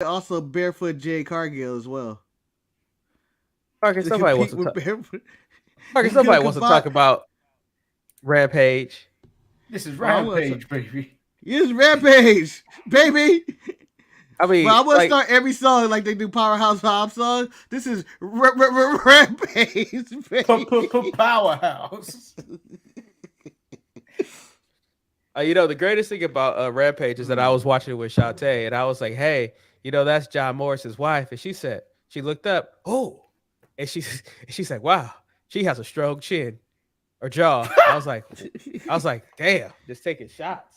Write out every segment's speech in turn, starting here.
Also, Barefoot Jay Cargill as well. Marcus, To somebody wants compete to with talk. Barefoot. Marcus, They're gonna somebody wants to talk combine. about Rampage. This is Well, I'm gonna Rampage, baby. use Rampage, baby. I But mean, I want to like, start every song like they do Powerhouse Hobbs songs. This is Rampage, baby. Powerhouse. the greatest thing about Rampage is that I was watching it with Shantae, and I was like, "Hey, that's John Morris's wife," and she looked up, and she's like, "Wow, she has a strong chin or jaw." I was like, "Damn, just taking shots."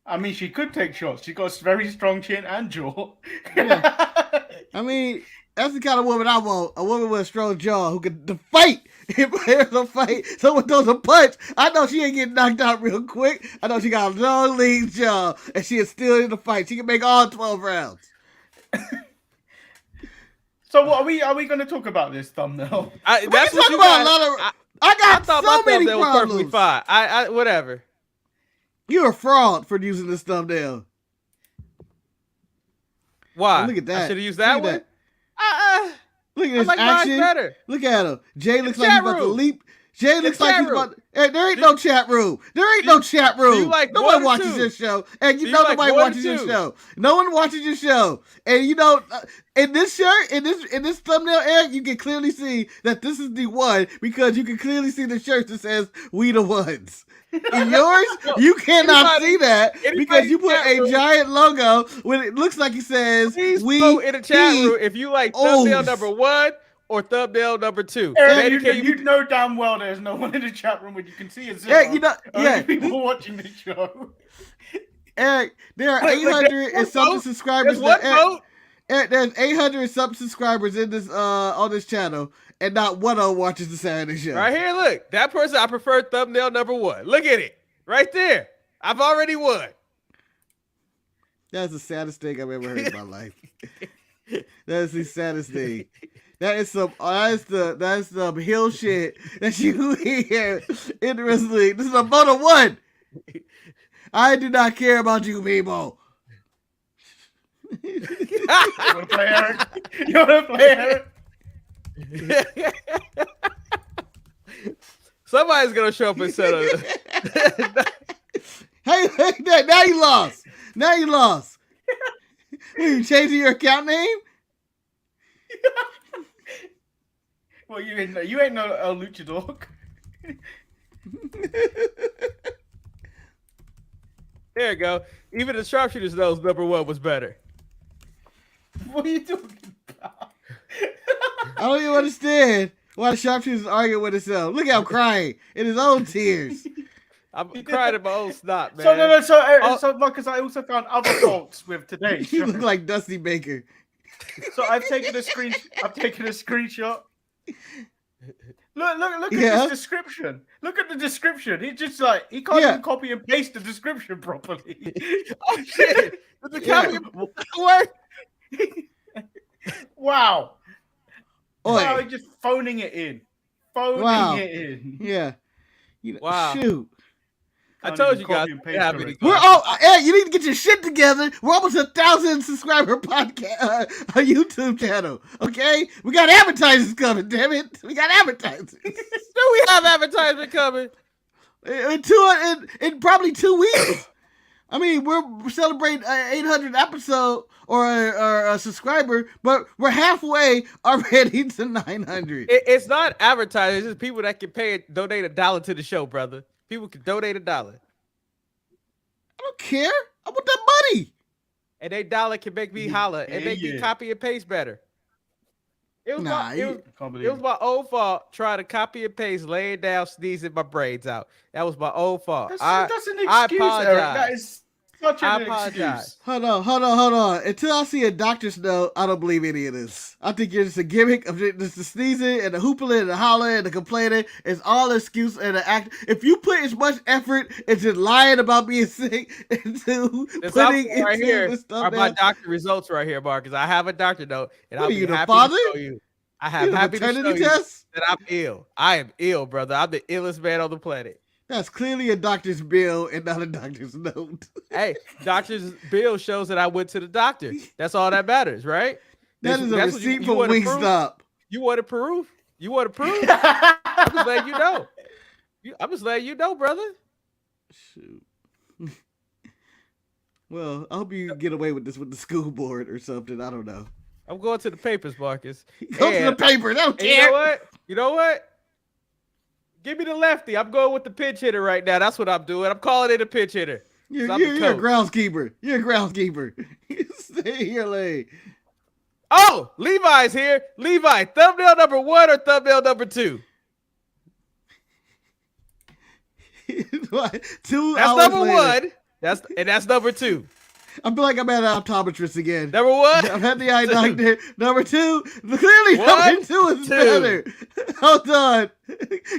I mean, she could take shots. She got a very strong chin and jaw. Yeah. I mean, that's the kind of woman I want. A woman with a strong jaw who can fight. If there's a fight, someone throws a punch, I know she ain't getting knocked out real quick. I know she got a long, lean jaw, and she is still in the fight. She can make all 12 rounds. So, what are we going to talk about this thumbnail? That's what you about. got. I got thought so many thumbnail was perfectly problems. fine. Whatever. You're a fraud for using this thumbnail. Why? Oh, look at that. I should have used that one. Look at this like action. better. Look at him. Jay looks like he's about to leap. Jay looks like he's about to... Hey, there ain't no chat room. There ain't no chat room. Nobody watches this show. And nobody watches your show. No one watches your show. And in this shirt, in this thumbnail, Eric, you can clearly see that this is the one because you can clearly see the shirt that says "We the Ones." In yours, you cannot see that because you put a giant logo when it looks like it says "We." In the chat room, if you like thumbnail number 1 or thumbnail number 2. Eric, you know damn well there's no one in the chat room where you can see a zero. Eric, people watching the show. Eric, there are 800 and something subscribers. Eric, there's 800 and something subscribers in this on this channel, and not one of them watches the Saturday show. Right here, look. That person, I prefer thumbnail number 1. Look at it. Right there. I've already won. That's the saddest thing I've ever heard in my life. That is the saddest thing. That's the hill shit that you hear in the wrestling. This is a vote of 1. I do not care about you people. You want to play Eric? You want to play Eric? Somebody's gonna show up instead of. Hey, now you lost. Now you lost. You changing your account name? Well, you ain't no El Luchador. There you go. Even the Sharpshooters knows number 1 was better. What are you talking about? I don't even understand why the Sharpshooters arguing with himself. Look at him crying in his own tears. I'm crying in my own snot, man. So Marcus, I also found other faults with today. You look like Dusty Baker. So I've taken a screenshot. Look at this description. Look at the description. He's just like he can't even copy and paste the description properly. Oh shit! Did the copy work? Wow. Wow, he's just phoning it in. Yeah. Wow. Shoot. I told you guys. You need to get your shit together. We're almost 1,000 subscriber podcast YouTube channel. Okay, we got advertisers coming. Damn it, we got advertisers. Do we have advertisement coming? In probably 2 weeks. I mean, we're celebrating 800 episode or a subscriber, but we're halfway already to 900. It's not advertising. It's just people that can donate $1 to the show, brother. People can donate $1. I don't care. I want that money. And that $1 can make me holler and make me copy and paste better. It was my own fault trying to copy and paste, laying down, sneezing my brains out. That was my own fault. That's an excuse, I apologize. Eric. That is such an excuse. Hold on. Until I see a doctor's note, I don't believe any of this. I think you're just a gimmick of just the sneezing and the hoopling and the hollering and the complaining. It's all excuse and the act. If you put as much effort into lying about being sick into putting right here this stuff are my doctor results right here, Marcus. I have a doctor note, and I'll be happy to show you. I have happy to show you that I'm ill. I am ill, brother. I'm the illest man on the planet. That's clearly a doctor's bill and not a doctor's note. Hey, doctor's bill shows that I went to the doctor. That's all that matters, right? That is a receipt from Wingstop. You want to prove? You want to prove? I'm just letting you know. I'm just letting you know, brother. Shoot. Well, I hope you get away with this with the school board or something. I don't know. I'm going to the papers, Marcus. Go to the papers. I don't care. You know what? Give me the lefty. I'm going with the pinch hitter right now. That's what I'm doing. I'm calling it a pinch hitter. You're a groundskeeper. You're a groundskeeper. Stay here, lane. Oh, Levi's here. Levi, thumbnail number 1 or thumbnail number 2? What? 2 That's hours number later. 1. That's number 2. I feel like I'm at an optometrist again. Number 1. I'm at the eye doctor. Number 2. Clearly, number 2 is better. Hold on.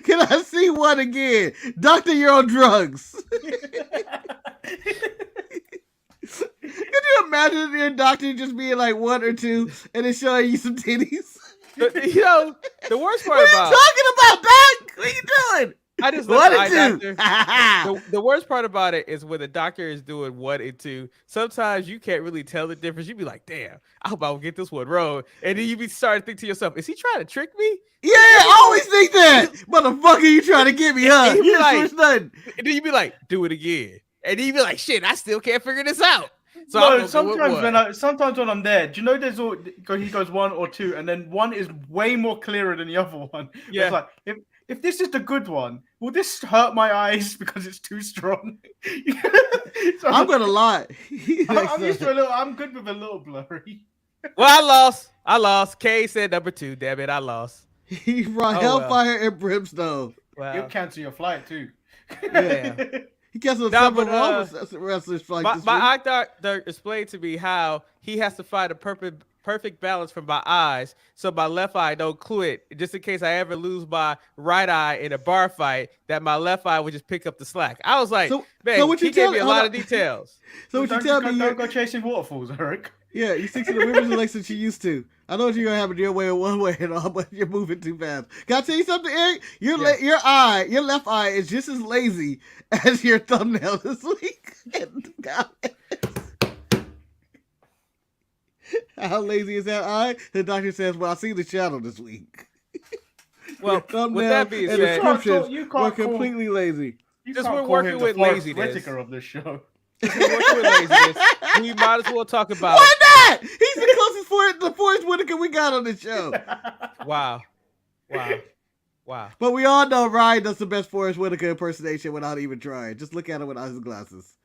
Can I see 1 again? Doctor, you're on drugs. Could you imagine your doctor just being like 1 or 2 and then showing you some titties? You know, the worst part what about are you talking about, Doc? What are you doing? I just look at the eye doctor. The worst part about it is when the doctor is doing 1 and 2. Sometimes you can't really tell the difference. You be like, "Damn, I hope I will get this one wrong." And then you be starting to think to yourself, "Is he trying to trick me?" Yeah, I always think that. Motherfucker, you trying to get me, huh? You You like, switch nothing. And then you be like, "Do it again." And then you be like, "Shit, I still can't figure this out." So no, sometimes when I'm there, do you know he goes 1 or 2, and then 1 is way more clearer than the other one. Yeah. It's like if this is the good one, will this hurt my eyes because it's too strong? So I'm gonna lie. I'm used to I'm good with a little blurry. Well, I lost. Kay said number 2. Damn it, I lost. He brought hellfire and brimstone. Wow. He'll cancel your flight too. Yeah. He canceled several wrestlers' flights. My eye doctor explained to me how he has to find a perfect balance for my eyes so my left eye don't quit, just in case I ever lose my right eye in a bar fight, that my left eye would just pick up the slack. I was like, he gave me a lot of details. So what you tell me? Don't go chasing waterfalls, Eric. Yeah, you stick to the women's election you used to. I know you're gonna have it your way or one way and all, but you're moving too fast. Can I tell you something, Eric? Your left eye is just as lazy as your thumbnail this week. How lazy is that eye? The doctor says, "Well, I see the shadow this week." Well, with that being said, we're completely lazy. Just we're working with laziness. Of this show. We might as well talk about. Why not? He's the closest to Forrest Whitaker we got on this show. Wow. But we all know Ryan does the best Forrest Whitaker impersonation without even trying. Just look at him without his glasses,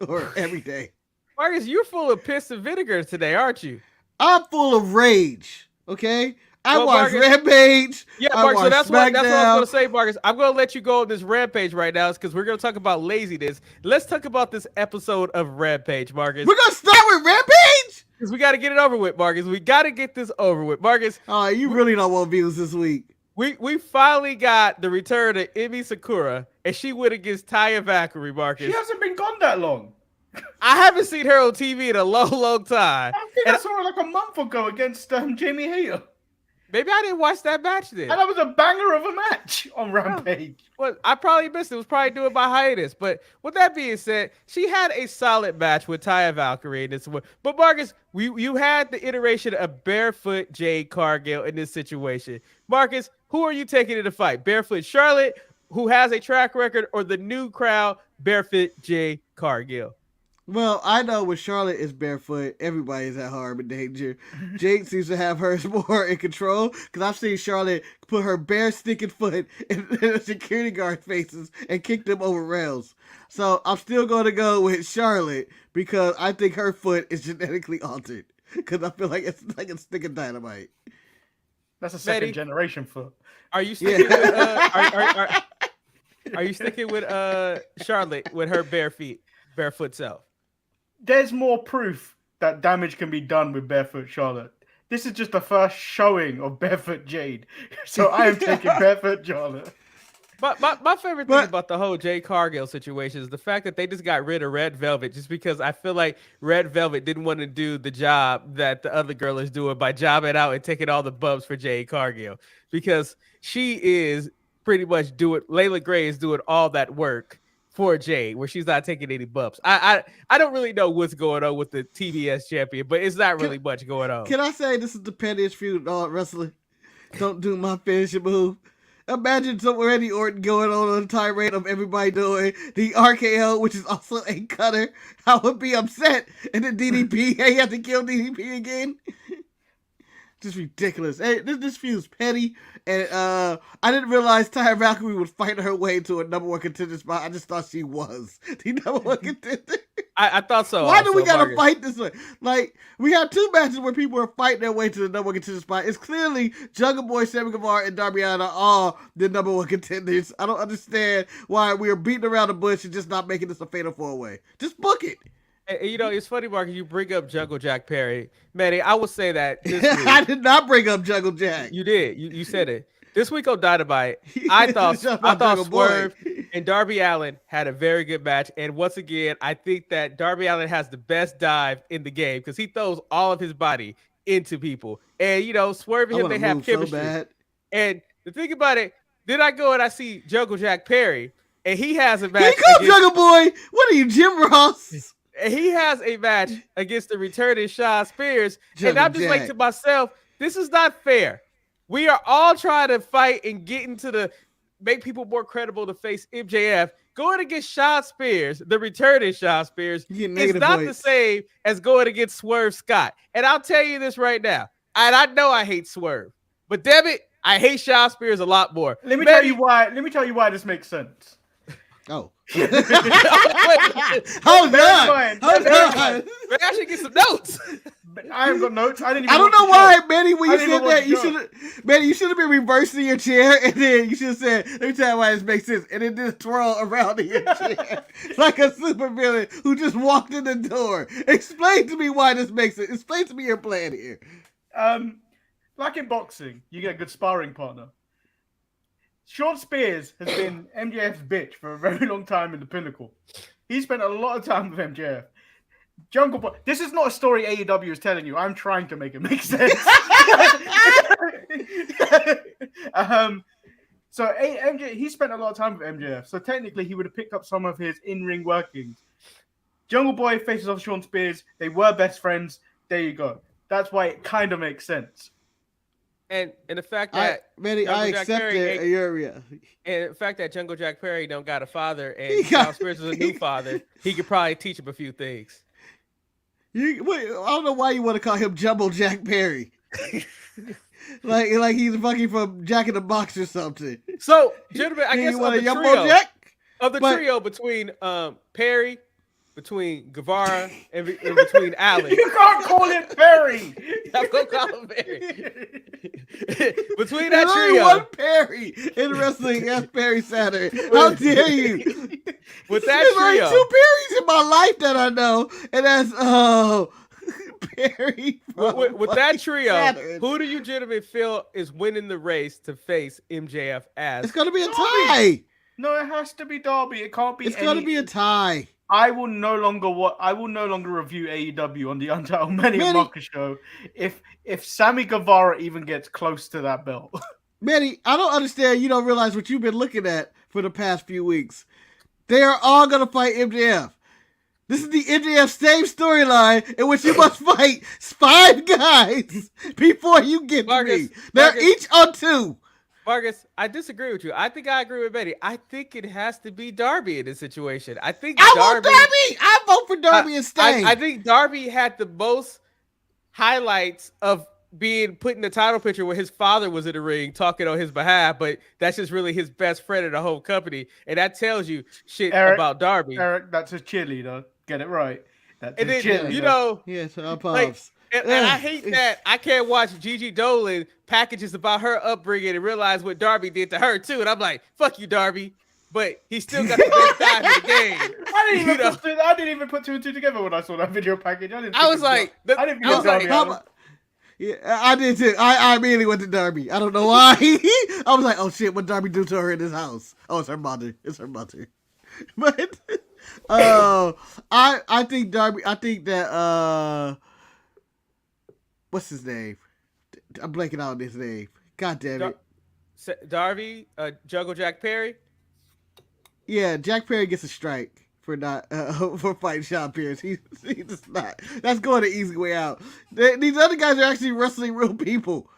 or every day. Marcus, you're full of piss and vinegar today, aren't you? I'm full of rage. Okay. I watched Rampage. Yeah, Marcus, so that's what I was going to say, Marcus. I'm going to let you go on this Rampage right now because we're going to talk about laziness. Let's talk about this episode of Rampage, Marcus. We're going to start with Rampage? Because we got to get it over with, Marcus. We got to get this over with. Marcus. Oh, you really don't want views this week. We finally got the return of Emi Sakura, and she went against Taya Valkyrie, Marcus. She hasn't been gone that long. I haven't seen her on TV in a long time. I think I saw her like a month ago against Jamie Hayes. Maybe I didn't watch that match then. And that was a banger of a match on Rampage. Well, I probably missed it. It was probably doing by hiatus. But with that being said, she had a solid match with Taya Valkyrie in this one. But Marcus, you had the iteration of Barefoot Jade Cargill in this situation. Marcus, who are you taking in the fight? Barefoot Charlotte, who has a track record, or the new crowd, Barefoot Jade Cargill? Well, I know when Charlotte is barefoot, everybody's at harm and danger. Jade seems to have hers more in control because I've seen Charlotte put her bare stinking foot in the security guard faces and kick them over rails. So I'm still going to go with Charlotte because I think her foot is genetically altered because I feel like it's like a stick of dynamite. That's a second generation foot. Are you sticking with are you sticking with Charlotte with her barefoot self? There's more proof that damage can be done with Barefoot Charlotte. This is just the first showing of Barefoot Jade. So I am taking Barefoot Charlotte. My favorite thing about the whole Jade Cargill situation is the fact that they just got rid of Red Velvet just because I feel like Red Velvet didn't want to do the job that the other girl is doing by jobbing out and taking all the bumps for Jade Cargill because she is pretty much Layla Gray is doing all that work for Jade, where she's not taking any bumps. I don't really know what's going on with the TBS champion, but it's not really much going on. Can I say this is the pettiest feud in all wrestling? Don't do my finishing move. Imagine some Randy Orton going on a tirade of everybody doing the RKO, which is also a cutter. I would be upset. And then DDP, hey, you have to kill DDP again. Just ridiculous. Hey, this feud's petty. And I didn't realize Taya Valkyrie would fight her way to a number one contender spot. I just thought she was the number one contender. I thought so. Why do we gotta fight this way? Like, we have two matches where people are fighting their way to the number one contender spot. It's clearly Jungle Boy, Sammy Guevara, and Darby Allin are all the number one contenders. I don't understand why we are beating around the bush and just not making this a fatal four-way. Just book it. And, you know, it's funny, Marcus, you bring up Jungle Jack Perry. Manny, I will say that this week, I did not bring up Jungle Jack. You did. You said it. This week on Dynamite, I thought Swerve and Darby Allin had a very good match. And once again, I think that Darby Allin has the best dive in the game because he throws all of his body into people. And, you know, Swerve and him, they have chemistry. So and the thing about it, then I go and I see Jungle Jack Perry, and he has a match. Here comes Jungle Boy. What are you, Jim Ross? And he has a match against the returning Shawn Spears. And I'm just like to myself, this is not fair. We are all trying to fight and get into make people more credible to face MJF. Going against Shawn Spears, the returning Shawn Spears, is not the same as going against Swerve Scott. And I'll tell you this right now. And I know I hate Swerve, but damn it, I hate Shawn Spears a lot more. Let me tell you why this makes sense. Oh. Hold on. Maybe I should get some notes. I haven't got notes. I don't know why, Manny, when you said that, you should have been reversing your chair, and then you should have said, let me tell you why this makes sense, and then just twirl around in your chair like a supervillain who just walked in the door. Explain to me why this makes sense. Explain to me your plan here. Like in boxing, you get a good sparring partner. Shawn Spears has been MJF's bitch for a very long time in the Pinnacle. He spent a lot of time with MJF. Jungle Boy. This is not a story AEW is telling you. I'm trying to make it make sense. So MJ, he spent a lot of time with MJF. So technically, he would have picked up some of his in-ring workings. Jungle Boy faces off Shawn Spears. They were best friends. There you go. That's why it kind of makes sense. And the fact that I accept it. And the fact that Jungle Jack Perry don't got a father and Shawn Spears is a new father, he could probably teach him a few things. I don't know why you want to call him Jumbo Jack Perry. like he's fucking from Jack in the Box or something. So, gentlemen, I guess of the trio between Perry, between Guevara, and between Allin. You can't call it Perry. I'm going to call him Perry. Between that trio. There's only one Perry in wrestling as Perry Saturn. How dare you? With that There's trio. There's two Perrys in my life that I know, and that's, Perry. With that trio, Saturn. Who do you gentlemen feel is winning the race to face MJF as? It's going to be a tie. No, it has to be Darby. It can't be. It's going to be a tie. I will no longer review AEW on the Untitled Manny and Marcus show if Sammy Guevara even gets close to that belt. Manny, I don't understand. You don't realize what you've been looking at for the past few weeks. They are all going to fight MJF. This is the MJF same storyline in which you must fight 5 guys before you get to me. They're each on 2. Marcus, I disagree with you. I think I agree with Betty. I think it has to be Darby in this situation. I vote Darby. I vote for Darby and Sting. I think Darby had the most highlights of being put in the title picture where his father was in the ring talking on his behalf, but that's just really his best friend in the whole company. And that tells you shit about Darby. Eric, that's his cheerleader. Get it right. That's and his then, cheerleader. You know, yes, and I hate that I can't watch Gigi Dolan packages about her upbringing and realize what Darby did to her too. And I'm like, fuck you, Darby. But he still got the best time in the game. I didn't even put 2 and 2 together when I saw that video package. I did too. I immediately went to Darby. I don't know why. I was like, oh shit, what Darby do to her in this house? Oh, it's her mother. But I think Darby. I think that what's his name? I'm blanking out on his name. God damn it. Darby, Jungle Jack Perry. Yeah, Jack Perry gets a strike for not for fighting Sean Spears. He just not. That's going the easy way out. These other guys are actually wrestling real people.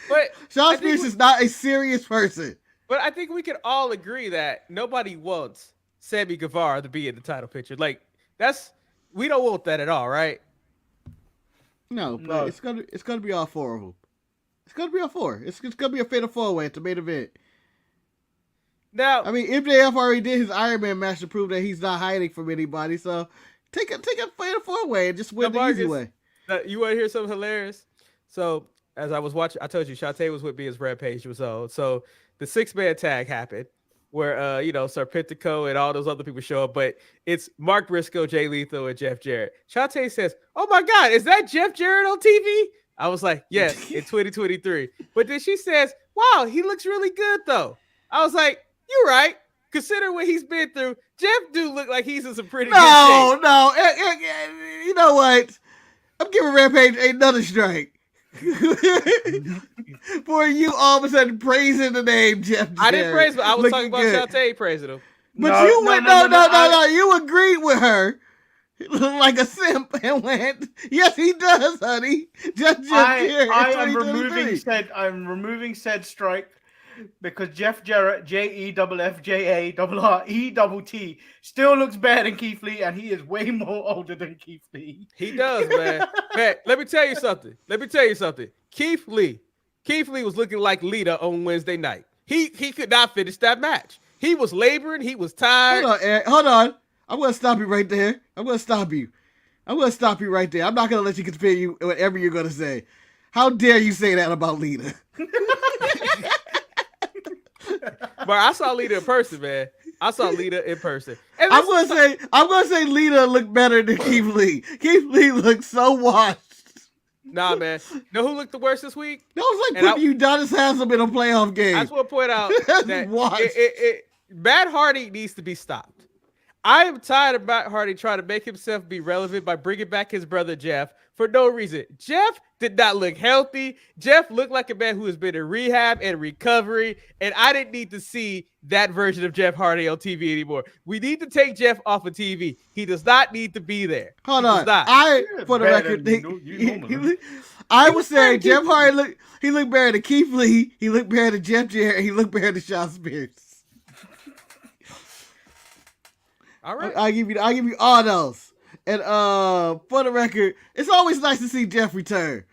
But Sean Spears is not a serious person. But I think we can all agree that nobody wants Sammy Guevara to be in the title picture. Like we don't want that at all, right? No, but it's gonna be all four of them. It's gonna be all four. It's gonna be a fatal four-way at the main event. Now, I mean, MJF already did his Iron Man match to prove that he's not hiding from anybody. So take a fatal four-way and just win the easy way. You want to hear something hilarious? So as I was watching, I told you Shantae was with me as Rampage was on. So the 6-man tag happened where Serpentico and all those other people show up, but it's Mark Briscoe, Jay Lethal, and Jeff Jarrett. Shantae says, "Oh my God, is that Jeff Jarrett on TV?" I was like, "Yes, in 2023." But then she says, "Wow, he looks really good though." I was like, "You're right. Consider what he's been through. Jeff do look like he's in some pretty good shape." No. You know what? I'm giving Rampage another strike. For you all of a sudden praising the name Jeff Jarrett. I didn't praise him. I was talking about Shantae praising him. But you agreed with her like a simp and went, "Yes, he does, honey." I'm removing said strike because Jeff Jarrett, JEFFJARRETT, still looks better than Keith Lee, and he is way more older than Keith Lee. He does, man. Man, let me tell you something. Keith Lee was looking like Lita on Wednesday night. He could not finish that match. He was laboring. He was tired. Hold on, Eric. Hold on. I'm going to stop you right there. I'm going to stop you right there. I'm not going to let you continue whatever you're going to say. How dare you say that about Lita? But I saw Lita in person, man. And I'm gonna say Lita looked better than Keith Lee. Keith Lee looked so washed. Nah, man. Know who looked the worst this week? That was like putting Udonis Haslem in a playoff game. I just want to point out that Matt Hardy needs to be stopped. I am tired of Matt Hardy trying to make himself be relevant by bringing back his brother Jeff for no reason. Jeff did not look healthy. Jeff looked like a man who has been in rehab and recovery, and I didn't need to see that version of Jeff Hardy on TV anymore. We need to take Jeff off of TV. He does not need to be there. Hold on. For the record, I would say Jeff Hardy looked better than Keith Lee. He looked better than Jeff Jarrett. He looked better than Sean Spears. All right. I'll give you all those. And for the record, it's always nice to see Jeff return.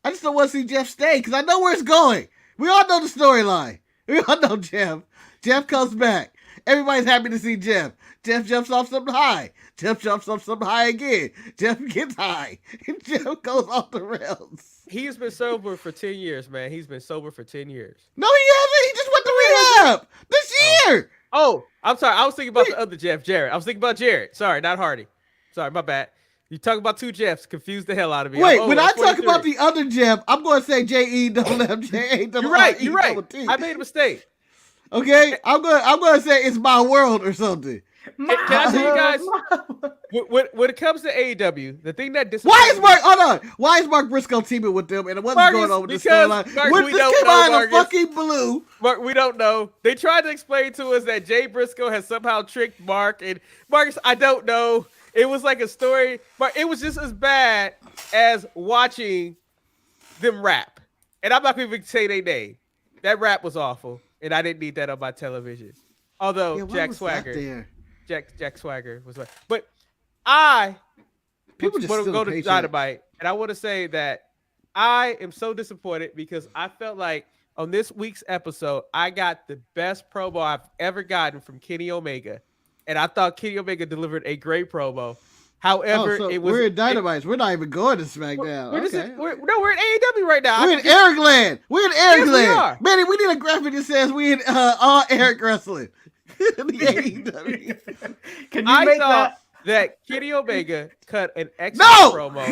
I just don't want to see Jeff stay because I know where it's going. We all know the storyline. We all know Jeff. Jeff comes back. Everybody's happy to see Jeff. Jeff jumps off something high. Jeff jumps off something high again. Jeff gets high. And Jeff goes off the rails. He has been sober for 10 years, man. He's been sober for 10 years. No, he hasn't. He just went to rehab this year. Oh, I'm sorry. I was thinking about the other Jeff, Jarrett. I was thinking about Jarrett. Sorry, not Hardy. Sorry, my bad. You talk about two Jeffs, confused the hell out of me. Wait, when I talk about the other Jeff, I'm going to say JEFFJA. You're right. I made a mistake. Okay, I'm going to say it's my world or something. Can I tell you guys? When it comes to AEW, the thing that Why is Mark Briscoe teaming with them? And what's going on with this storyline? This came out of the fucking blue. Mark, we don't know. They tried to explain to us that Jay Briscoe has somehow tricked Mark, and Marcus, I don't know. It was like a story, but it was just as bad as watching them rap. And I'm not going to even say their name. That rap was awful, and I didn't need that on my television. Although Jack Swagger was right. But I want to go to Dynamite, and I want to say that I am so disappointed because I felt like on this week's episode, I got the best promo I've ever gotten from Kenny Omega. And I thought Kenny Omega delivered a great promo. However, we're in Dynamite. We're not even going to SmackDown. We're in AEW right now. We're in Eric Land. Yes, Manny, we need a graphic that says we in all Eric wrestling. AEW. Can you make that Kenny Omega cut an excellent promo.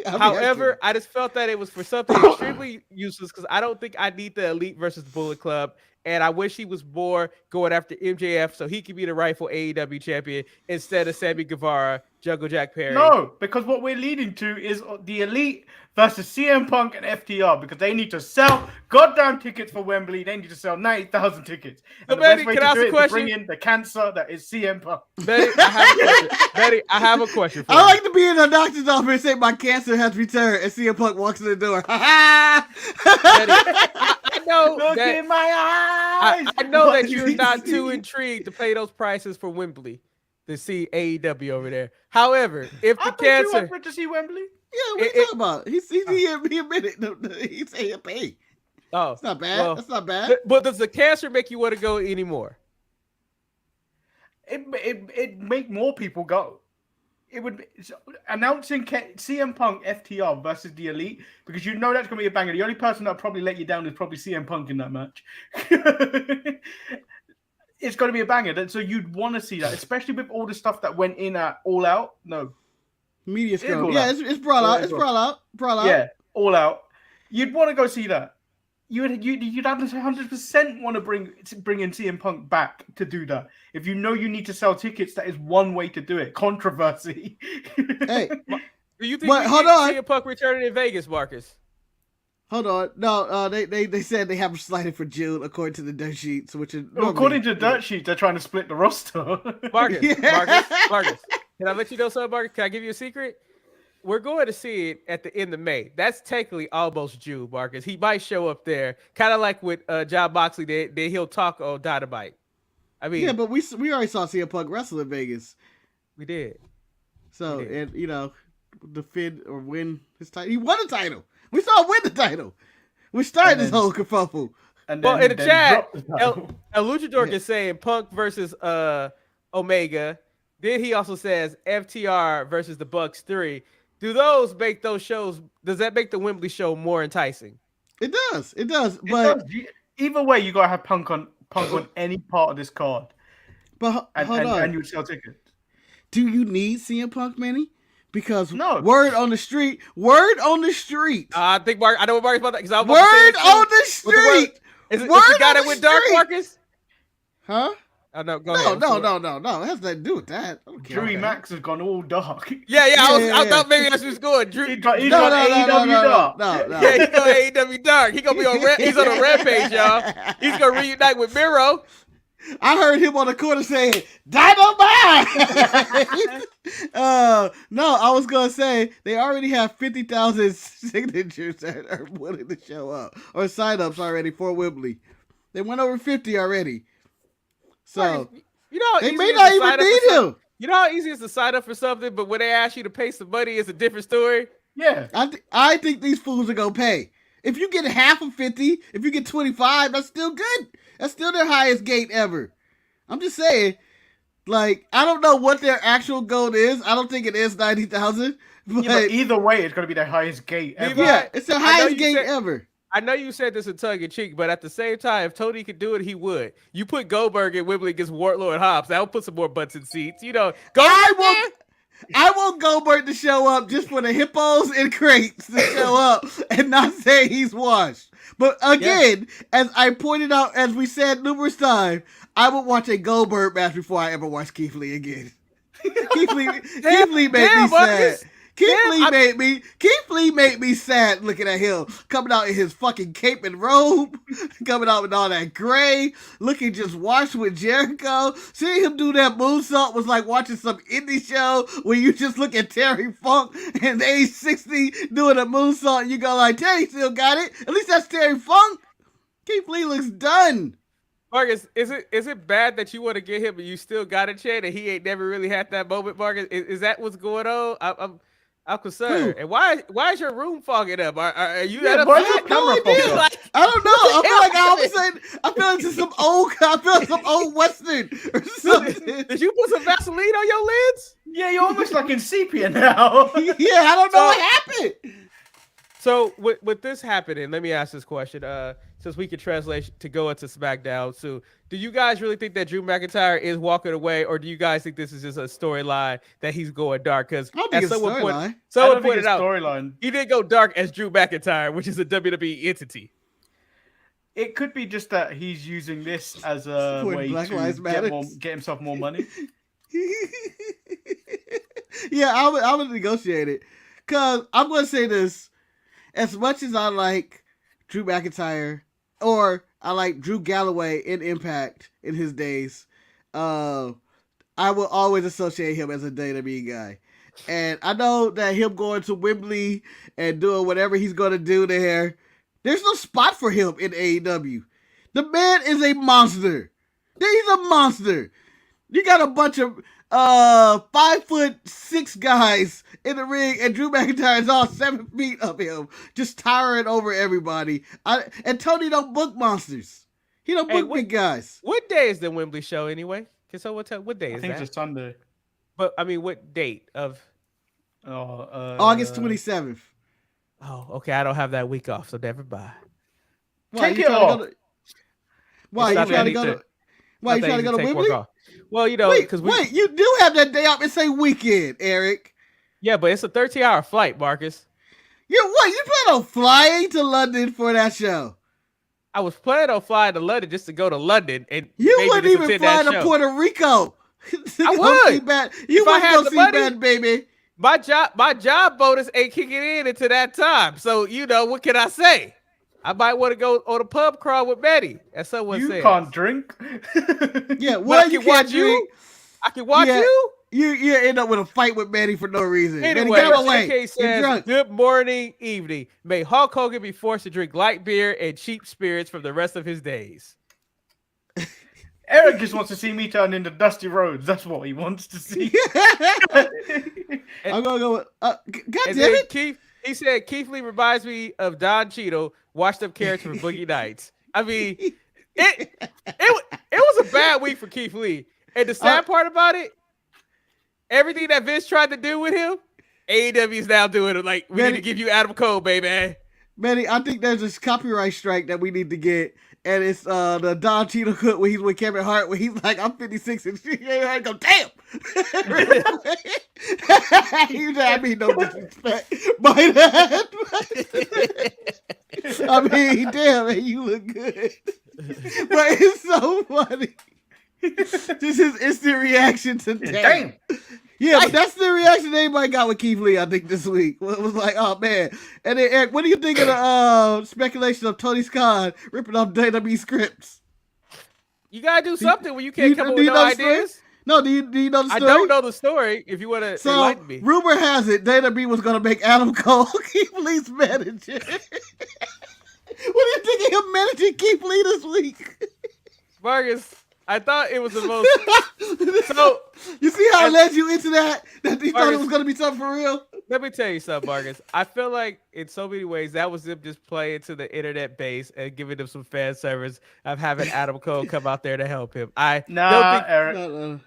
However, I just felt that it was for something extremely useless because I don't think I need the Elite versus Bullet Club. and I wish he was more going after MJF so he could be the rightful AEW champion instead of Sammy Guevara, Jungle Jack Perry. No, because what we're leading to is the Elite versus CM Punk and FTR, because they need to sell goddamn tickets for Wembley. They need to sell 90,000 tickets. And the best way to do it is to bring in the cancer that is CM Punk. Betty, I have a question. Betty, I have a question for you. I like to be in a doctor's office and say my cancer has returned, and CM Punk walks in the door. Betty, I know Look that, in my eyes. I know that you're not too intrigued to pay those prices for Wembley to see AEW over there. However, if the cancer, you to see Wembley. Yeah, what are you talking about? He admitted he said he'll pay. Oh, it's not bad. Well, that's not bad. But does the cancer make you want to go anymore? It make more people go. It would announcing CM Punk FTR versus the Elite, because you know that's gonna be a banger. The only person that'll probably let you down is probably CM Punk in that match. It's gonna be a banger. So you'd want to see that, especially with all the stuff that went in at All Out. No. Media scrum. Yeah, it's Brawl Out. It's Brawl Out. Brawl Out. Yeah, All Out. You'd want to go see that. You'd 100% want to bring in CM Punk back to do that. If you know you need to sell tickets, that is one way to do it. Controversy. Hey, do you think CM Punk returning in Vegas, Marcus? Hold on. No, they said they have him slated for June according to the dirt sheets, which is according to the dirt sheets, they're trying to split the roster. Marcus, Marcus. Can I let you know something, Marcus? Can I give you a secret? We're going to see it at the end of May. That's technically almost June, Marcus. He might show up there, kind of like with John Moxley. Then he'll talk on Dynamite. I mean, yeah, but we already saw CM Punk wrestle in Vegas. We did. So and defend or win his title. He won the title. We saw him win the title. We started this whole kerfuffle. And then, in the chat, El Luchador is saying Punk versus Omega. Then he also says FTR versus the Bucks 3. Do those make those shows? Does that make the Wembley show more enticing? It does. But either way, you gotta have Punk on any part of this card. But hold on. And you would sell tickets. Do you need CM Punk, Manny? Because no. Word on the street. I think Mark. I know what Mark's about that because I was word on the street. Is it the guy that went dark, Marcus? Huh? Oh, no, go ahead. No. It has nothing to do with that. Drew Max has gone all dark. Yeah. I thought maybe that's what's going. Drew, he's got AEW dark. No. Yeah, he's got AEW dark. He's gonna be on. He's on a rampage, y'all. He's gonna reunite with Miro. I heard him on the corner saying, "Dynamite!" No, I was gonna say they already have 50,000 signatures that are willing to show up or signups already for Wembley. They went over 50 already. So they may not even need him. You know how easy it is to sign up for something, but when they ask you to pay some money, it's a different story. Yeah, I think these fools are gonna pay. If you get half of 50, if you get 25, that's still good. That's still their highest gate ever. I'm just saying, like, I don't know what their actual goal is. I don't think it is 90,000. But either way, it's gonna be their highest gate ever. Yeah, it's the highest gate ever. I know you said this in tongue in cheek, but at the same time, if Tony could do it, he would. You put Goldberg in Wembley against Wardlow and Hobbs, that would put some more butts in seats. I want Goldberg to show up just for the hippos and crates to show up and not say he's washed. But again, as I pointed out, as we said numerous times, I would watch a Goldberg match before I ever watch Keith Lee again. Keith Lee made me sad. Keith Lee made me sad looking at him coming out in his fucking cape and robe, coming out with all that gray, looking just washed with Jericho. Seeing him do that moonsault was like watching some indie show where you just look at Terry Funk and age 60 doing a moonsault and you go like, Terry still got it. At least that's Terry Funk. Keith Lee looks done. Marcus, is it bad that you want to get him but you still got a chance and he ain't never really had that moment, Marcus? Is that what's going on? I'm concerned. And why is your room fogging up? Are you that upset? I don't know. I feel like I always say I feel like some old Western or something. Did you put some Vaseline on your lids? Yeah, you're almost like in sepia now. Yeah, I don't know what happened. So with this happening, let me ask this question. Since we can translate to go into Smackdown. So do you guys really think that Drew McIntyre is walking away, or do you guys think this is just a storyline that he's going dark? Because as someone pointed out, storyline. He didn't go dark as Drew McIntyre, which is a WWE entity. It could be just that he's using this as a way to get himself more money. Yeah, I would negotiate it. Because I'm going to say this. As much as I like Drew McIntyre, or I like Drew Galloway in Impact in his days, I will always associate him as a WWE guy. And I know that him going to Wembley and doing whatever he's going to do there, there's no spot for him in AEW. The man is a monster. He's a monster. You got a bunch of 5'6" guys in the ring, and Drew McIntyre is all 7 feet of him, just towering over everybody. And Tony don't book monsters. He don't book big guys. What day is the Wembley show anyway? Can someone tell what day is that? I think it's a Sunday. But I mean, what date of? August 27th. Oh, okay. I don't have that week off, so never mind. Take it off. Why you trying to go to? Why you trying to go to Wembley? Well, you know, because wait, you do have that day off. It's a weekend, Eric. Yeah, but it's a 13-hour flight, Marcus. You plan on flying to London for that show? I was planning on flying to London just to go to London, and you wouldn't even fly to Puerto Rico. I would. You wouldn't go see Bad Baby. My job bonus ain't kicking in until that time. So you know what can I say? I might want to go on a pub crawl with Betty, as someone said. You can't drink. Yeah, well, you can't drink. I can watch you. You end up with a fight with Manny for no reason. Anyway, Manny, get away. JK says, good morning, evening. May Hulk Hogan be forced to drink light beer and cheap spirits for the rest of his days. Eric just wants to see me turn into Dusty Rhodes. That's what he wants to see. I'm going to go with... God damn it. He said, Keith Lee reminds me of Don Cheadle, washed up character from Boogie Nights. I mean, it was a bad week for Keith Lee. And the sad part about it, everything that Vince tried to do with him, AEW is now doing it. Like, we need to give you Adam Cole, baby. Manny, I think there's this copyright strike that we need to get. And it's the Don Cheadle cut where he's with Kevin Hart, where he's like, I'm 56 and shit. I go, damn. I mean, no disrespect. But I mean, damn, man, you look good. But it's so funny. Just his instant reaction to damn. Yeah, but that's the reaction everybody got with Keith Lee, I think, this week. It was like, oh, man. And then, Eric, what do you think of the speculation of Tony Khan ripping off WWE scripts? You got to do something when you can't come up with no ideas. No, do you know the story? I don't know the story, if you want to enlighten me. Rumor has it WWE was going to make Adam Cole Keith Lee's manager. What do you think of him managing Keith Lee this week? Marcus, I thought it was the most... So you see how it led you into that he thought it was going to be something for real? Let me tell you something, Marcus. I feel like in so many ways that was them just playing to the internet base and giving them some fan service of having Adam Cole come out there to help him. Eric. No.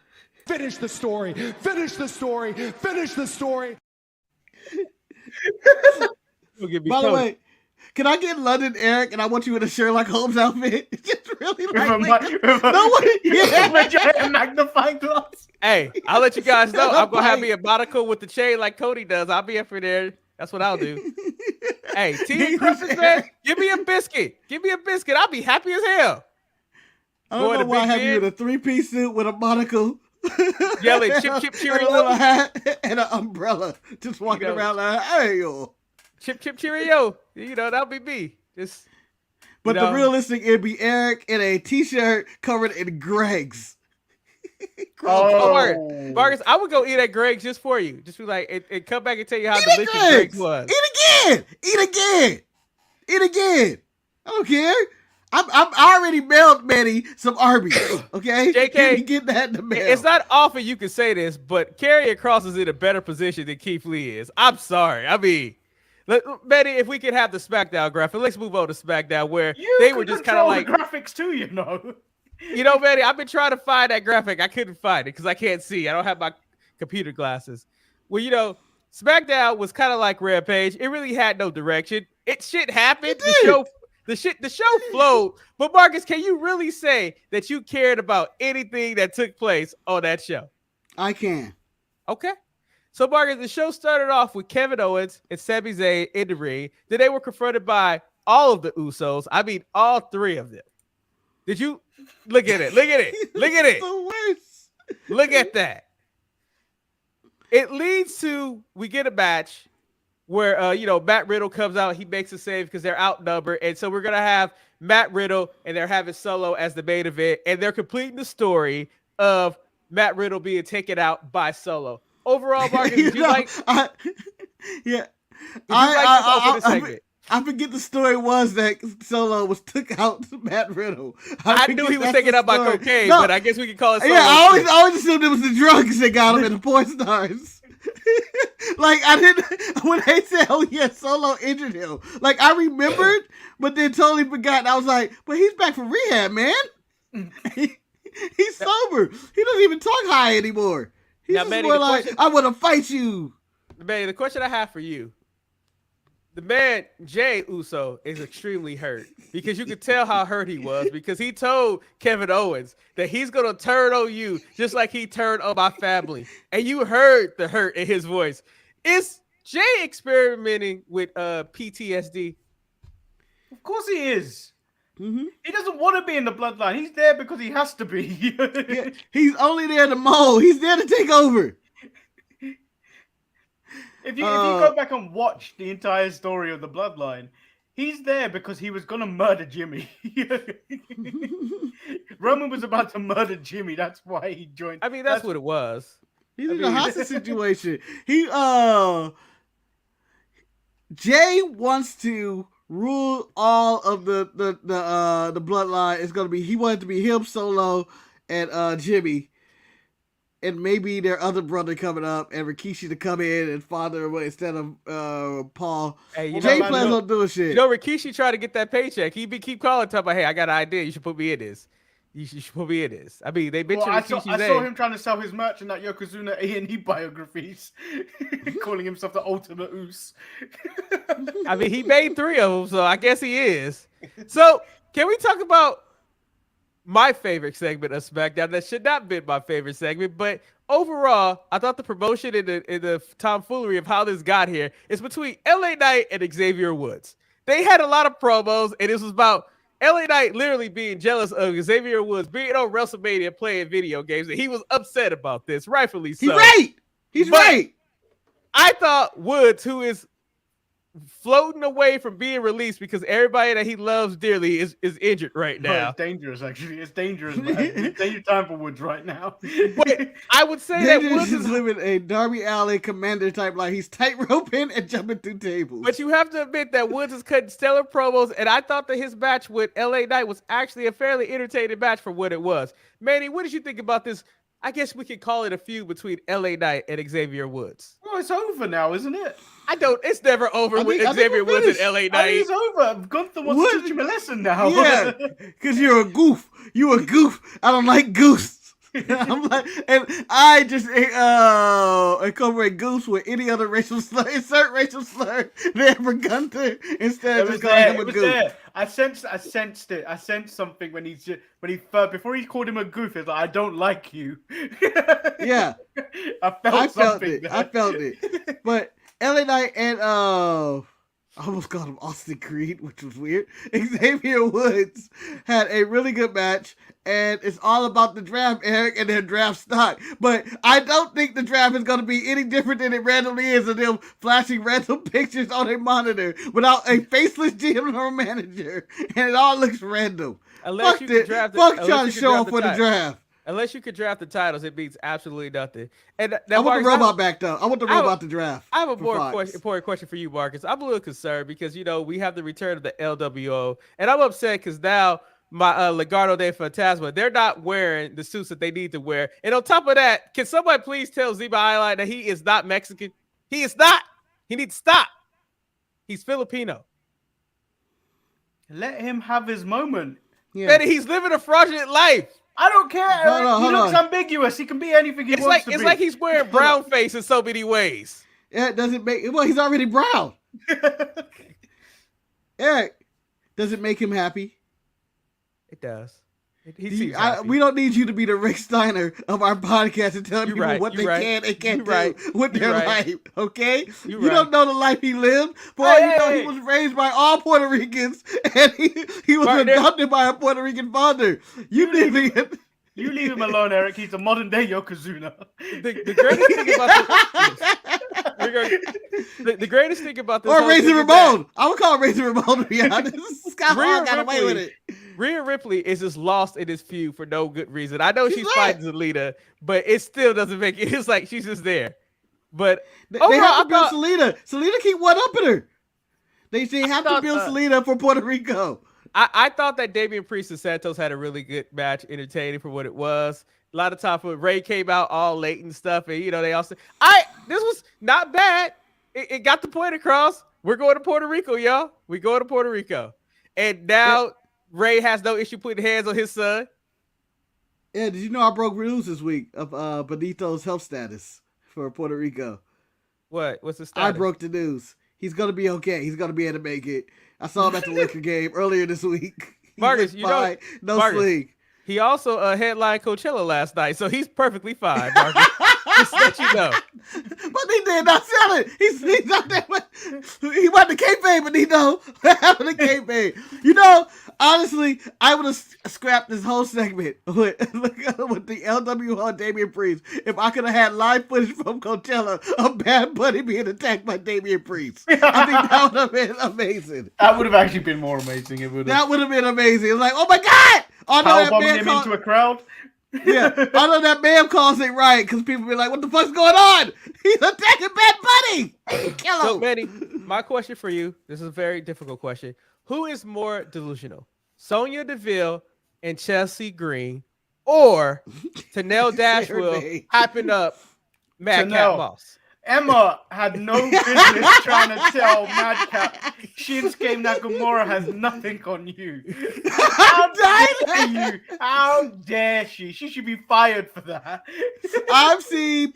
Finish the story. Finish the story. Finish the story. By the way, can I get London Eric and I want you in a Sherlock Holmes outfit? Just really magnifying glass. Hey, I'll let you guys know. I'm gonna have me a monocle with the chain like Cody does. I'll be up for there. That's what I'll do. Hey, T. Christmas, man, give me a biscuit. Give me a biscuit. I'll be happy as hell. I don't know why I have you in a 3-piece suit with a monocle. Yelling chip chip cheerio, a little hat and an umbrella, just walking around like, hey yo. Chip chip cheerio. You know, that'll be me. But the realistic, it'd be Eric in a t-shirt covered in Greg's. Marcus, I would go eat at Greg's just for you. Just be like, and come back and tell you how delicious Greg's was. Eat again. I don't care. I already mailed Manny some Arby's. Okay, JK, get that in the mail. It's not often you can say this, but Karrion Kross is in a better position than Keith Lee is. I'm sorry. I mean, Manny, if we could have the Smackdown graphic, let's move on to Smackdown where they were just kind of like graphics too, you know. You know, Manny, I've been trying to find that graphic. I couldn't find it because I can't see. I don't have my computer glasses. Well, you know, SmackDown was kind of like Rampage. It really had no direction. Shit happened. The show flowed. But Marcus, can you really say that you cared about anything that took place on that show? I can. Okay. So, Marcus, the show started off with Kevin Owens and Sami Zayn in the ring. Then they were confronted by all of the Usos. I mean, all three of them. Did you look at it? Look at it. Look at it. The worst. Look at that. It leads to we get a match where Matt Riddle comes out. He makes a save because they're outnumbered, and so we're gonna have Matt Riddle and they're having Solo as the main event, and they're completing the story of Matt Riddle being taken out by Solo. Overall, Marcus, did you like? I forget the story was that Solo was took out to Matt Riddle. I knew he was taken out by cocaine, but I guess we could call it Solo. Yeah, I always assumed it was the drugs that got him in the porn stars. Like, I didn't, when they said, oh yeah, Solo injured him. Like, I remembered, but then totally forgot. I was like, but he's back from rehab, man. He's sober. He doesn't even talk high anymore. He's now, just Manny, more like, I want to fight you. Manny, the question I have for you. The man, Jay Uso, is extremely hurt because you could tell how hurt he was because he told Kevin Owens that he's going to turn on you just like he turned on my family. And you heard the hurt in his voice. Is Jay experimenting with PTSD? Of course he is. Mm-hmm. He doesn't want to be in the bloodline. He's there because he has to be. Yeah, he's only there to mold. He's there to take over. If you go back and watch the entire story of the bloodline, he's there because he was going to murder Jimmy. Roman was about to murder Jimmy. That's why he joined. I mean, that's what it was. He's in a hostage situation. Jay wants to rule all of the bloodline. It's gonna be he wanted to be him, Solo, and Jimmy. And maybe their other brother coming up, and Rikishi to come in and father away instead of Paul. Hey, Jay plans on doing shit. Rikishi tried to get that paycheck. He keep calling, talking about, hey, I got an idea. You should put me in this. You should put me in this. I mean, they mentioned Rikishi's name. I saw him trying to sell his merch in that Yokozuna A&E biographies, calling himself the ultimate Uso. I mean, he made 3 of them, so I guess he is. So, can we talk about my favorite segment of SmackDown? That should not be my favorite segment, but overall, I thought the promotion and the tomfoolery of how this got here is between LA Knight and Xavier Woods. They had a lot of promos, and this was about LA Knight literally being jealous of Xavier Woods being on WrestleMania playing video games, and he was upset about this, rightfully so. He's right. I thought Woods, who is floating away from being released because everybody that he loves dearly is injured right now. It's dangerous, actually. It's dangerous, man. It's dangerous time for Woods right now. But I would say that Woods is living a Darby Allin commander type life. He's tightroping and jumping through tables. But you have to admit that Woods is cutting stellar promos, and I thought that his match with LA Knight was actually a fairly entertaining match for what it was. Manny, what did you think about this? I guess we could call it a feud between LA Knight and Xavier Woods. Well, it's over now, isn't it? It's never over with Xavier Woods and LA Knight. It's over. Gunther wants to teach him a lesson now. Yeah, because you're a goof. You a goof. I don't like goose. I'm like, and I just incorporate goose with any other racial slur, insert racial slur there for Gunther instead of just calling him a goof. There. I sensed it. I sensed something when before he called him a goof. It's like, I don't like you. Yeah, I felt it. But LA Knight and I almost called him Austin Creed, which was weird. Xavier Woods had a really good match, and it's all about the draft, Eric, and their draft stock. But I don't think the draft is going to be any different than it randomly is of them flashing random pictures on their monitor without a faceless GM or manager, and it all looks random. Fuck trying to show off for the draft. Unless you could draft the titles, it means absolutely nothing. And I want the robot back, though. I want the robot to draft. I have a more important question for you, Marcus. I'm a little concerned because, we have the return of the LWO. And I'm upset because now my Legado de Fantasma, they're not wearing the suits that they need to wear. And on top of that, can somebody please tell Zeba Highlight that he is not Mexican? He is not. He needs to stop. He's Filipino. Let him have his moment. Yeah. Man, he's living a fraudulent life. I don't care. He looks ambiguous. He can be anything he wants to be. It's like he's wearing brown face in so many ways. Yeah, it doesn't make. Well, he's already brown. Eric, does it make him happy? It does. We don't need you to be the Rick Steiner of our podcast and tell people what they can and can't do with their life. Okay, you don't know the life he lived. For all you know, he was raised by all Puerto Ricans, and he was adopted by a Puerto Rican father. You leave him alone, Eric. He's a modern day Yokozuna. The greatest thing about the greatest thing about this, or Razor Ramon. I would call Razor Ramon, to be honest. Scott Hall got away with it. Rhea Ripley is just lost in this feud for no good reason. I know she's fighting Zelina, but it still doesn't make it. It's like she's just there. But they have to build Zelina. Zelina keep one-upping her. They have to build Zelina for Puerto Rico. I thought that Damian Priest and Santos had a really good match, entertaining for what it was. A lot of time when Ray came out all late and stuff, and they also this was not bad. It got the point across. We're going to Puerto Rico, y'all. We going to Puerto Rico, and now Ray has no issue putting hands on his son. Yeah, did you know I broke news this week of Benito's health status for Puerto Rico? What's the status? I broke the news. He's gonna be okay. He's gonna be able to make it. I saw him at the Laker game earlier this week. Marcus, no sling. He also headlined Coachella last night, so he's perfectly fine, Marcus. Just let you know. But he did not sell it. He's not that much. He went to kayfabe, but what happened to kayfabe? Honestly, I would have scrapped this whole segment with the LWO Damian Priest if I could have had live footage from Coachella of Bad Bunny being attacked by Damian Priest. I think that would have been amazing. That would have actually been more amazing. That would have been amazing. It was like, oh my God! Powerbombing him into a crowd. Yeah, I know that man calls it right because people be like, what the fuck's going on? He's attacking Bad Bunny. Kill him. So, Manny, my question for you, this is a very difficult question. Who is more delusional? Sonya Deville and Chelsea Green, or Tanel Dashwell hyping up Madcap Moss? Emma had no business trying to tell Madcap Shinsuke Nakamura has nothing on you. How dare you? How dare she? She should be fired for that. I've seen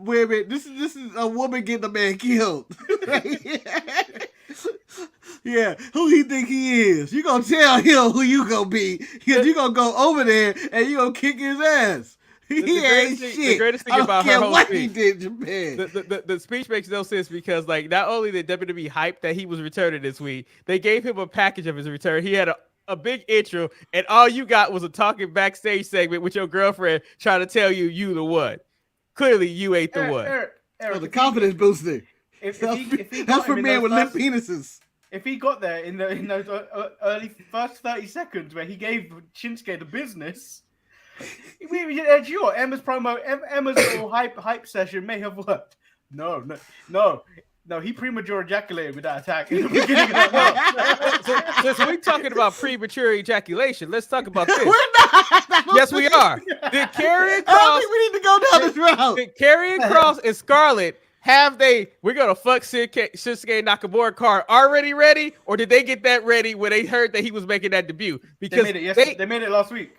women. This is a woman getting a man killed. Yeah, who he think he is? You gonna tell him who you gonna be? Because you gonna go over there and you gonna kick his ass. He ain't shit. The greatest thing about her whole speech, he did Japan. The speech makes no sense because, like, not only did WWE hype that he was returning this week, they gave him a package of his return. He had a big intro, and all you got was a talking backstage segment with your girlfriend trying to tell you the one. Clearly, you ain't the one. Eric, the confidence booster. If that's for men with limp penises. If he got there in those early first 30 seconds where he gave Shinsuke the business, sure, Emma's little hype session may have worked. No. He premature ejaculated with that attack in the beginning of that. Since we're talking about premature ejaculation, let's talk about this. We're not. Yes, we are. Did Karrion Kross? I don't think we need to go down this route. Did Karrion Kross and Scarlett we're gonna fuck Shinsuke Nakamura card already ready, or did they get that ready when they heard that he was making that debut? Because they made it last week.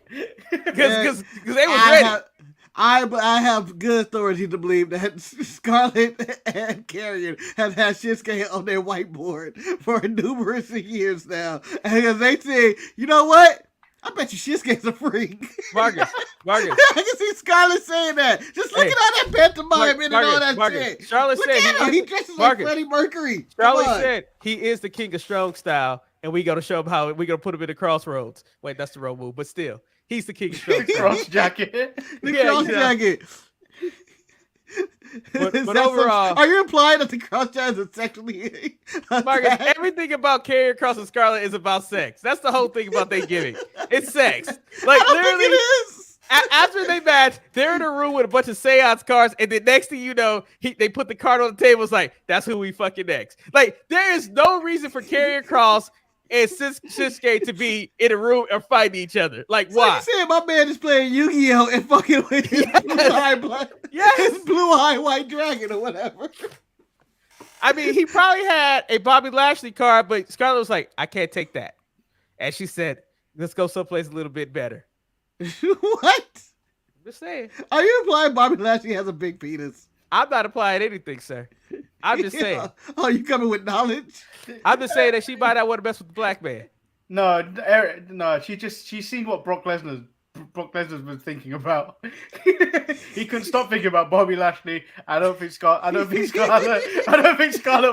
Because they was ready. I have good authority to believe that Scarlett and Karrion have had Shinsuke on their whiteboard for numerous years now, and they say, you know what? I bet you Shinsuke's a freak. Marcus. I can see Scarlett saying that. Just look at all that pantomime and all that shit. Charlotte said he dresses like Freddie Mercury. Charlotte said he is the king of strong style, and we got to show him how we're going to put him in the crossroads. Wait, that's the wrong move, but still, he's the king of strong style. Cross jacket. Cross jacket. But overall, are you implying that the cross jacket is sexually? Marcus, everything about Karrion Kross and Scarlett is about sex. That's the whole thing about they giving. It's sex. Like I don't literally, think it is. After they match, they're in a room with a bunch of seance cards, and the next thing you know, they put the card on the table. It's like, that's who we fucking next. Like, there is no reason for Karrion Kross and Shinsuke to be in a room or fighting each other. Like, so why? You saying my man is playing Yu-Gi-Oh and fucking with his blue-eye white dragon or whatever. I mean, he probably had a Bobby Lashley card, but Scarlett was like, I can't take that. And she said, let's go someplace a little bit better. What? Just saying. Are you implying Bobby Lashley has a big penis? I'm not applying anything, sir. I'm just saying. Oh, you coming with knowledge? I'm just saying that she might not want to mess with the black man. No. She's seen what Brock Lesnar's been thinking about. He couldn't stop thinking about Bobby Lashley. I don't think Scarlett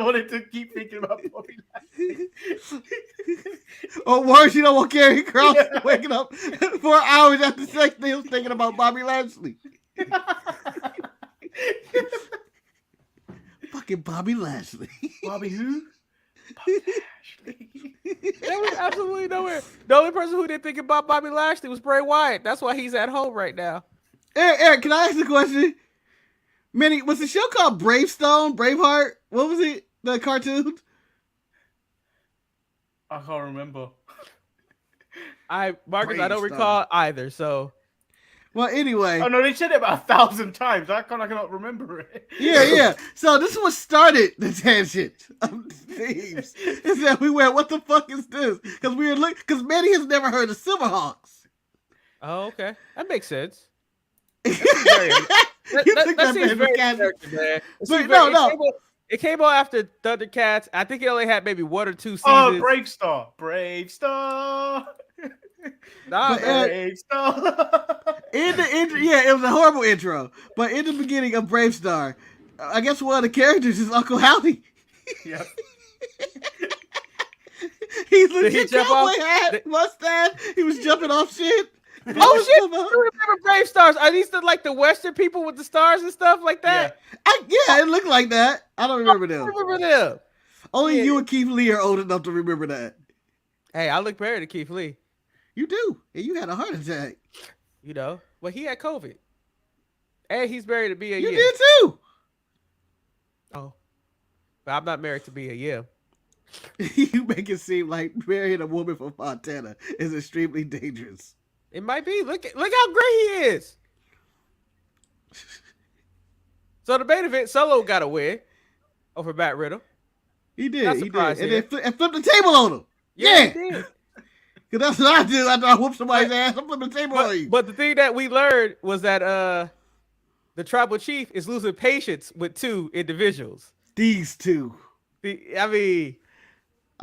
wanted to keep thinking about Bobby Lashley. Or worse, you don't want Karrion Kross waking up 4 hours after sex. He was thinking about Bobby Lashley. Fucking Bobby Lashley. Bobby who? Bobby Lashley. There was absolutely nowhere. The only person who didn't think about Bobby Lashley was Bray Wyatt. That's why he's at home right now. Eric, can I ask a question? Manny, was the show called Bravestone? Braveheart? What was it? The cartoon? I can't remember. Marcus, I don't recall either. So, well, anyway. Oh no, they said it about 1,000 times. I cannot remember it. Yeah. So this is what started the tangent of thieves. Is that we went, what the fuck is this? Because we were looking, because Manny has never heard of Silverhawks. Oh, okay, that makes sense. You think that seems very character, man. It came on after Thundercats. I think it only had maybe 1 or 2 seasons. Oh, Brave Star. Nah, Brave Star. In the intro, yeah, it was a horrible intro. But in the beginning of Brave Star, I guess one of the characters is Uncle Howdy. Yeah. He's legit cowboy hat, mustache. He was jumping off shit. Oh shit! I remember Brave Stars. Are these the Western people with the stars and stuff like that? Yeah, it looked like that. I don't remember them. I remember them. Only you and Keith Lee are old enough to remember that. Hey, I look better than Keith Lee. You do, and you had a heart attack. You know, well, he had COVID, and he's married to Mia Yim. You did too. Oh, but I'm not married to Mia Yim. You make it seem like marrying a woman from Montana is extremely dangerous. It might be. Look how great he is. So the main event, Solo got a win over Matt Riddle. He did. And here. then flipped the table on him. Yeah. He did. Because that's what I do after I whoop somebody's ass. I'm flipping the table on you. But the thing that we learned was that the tribal chief is losing patience with 2 individuals. These 2.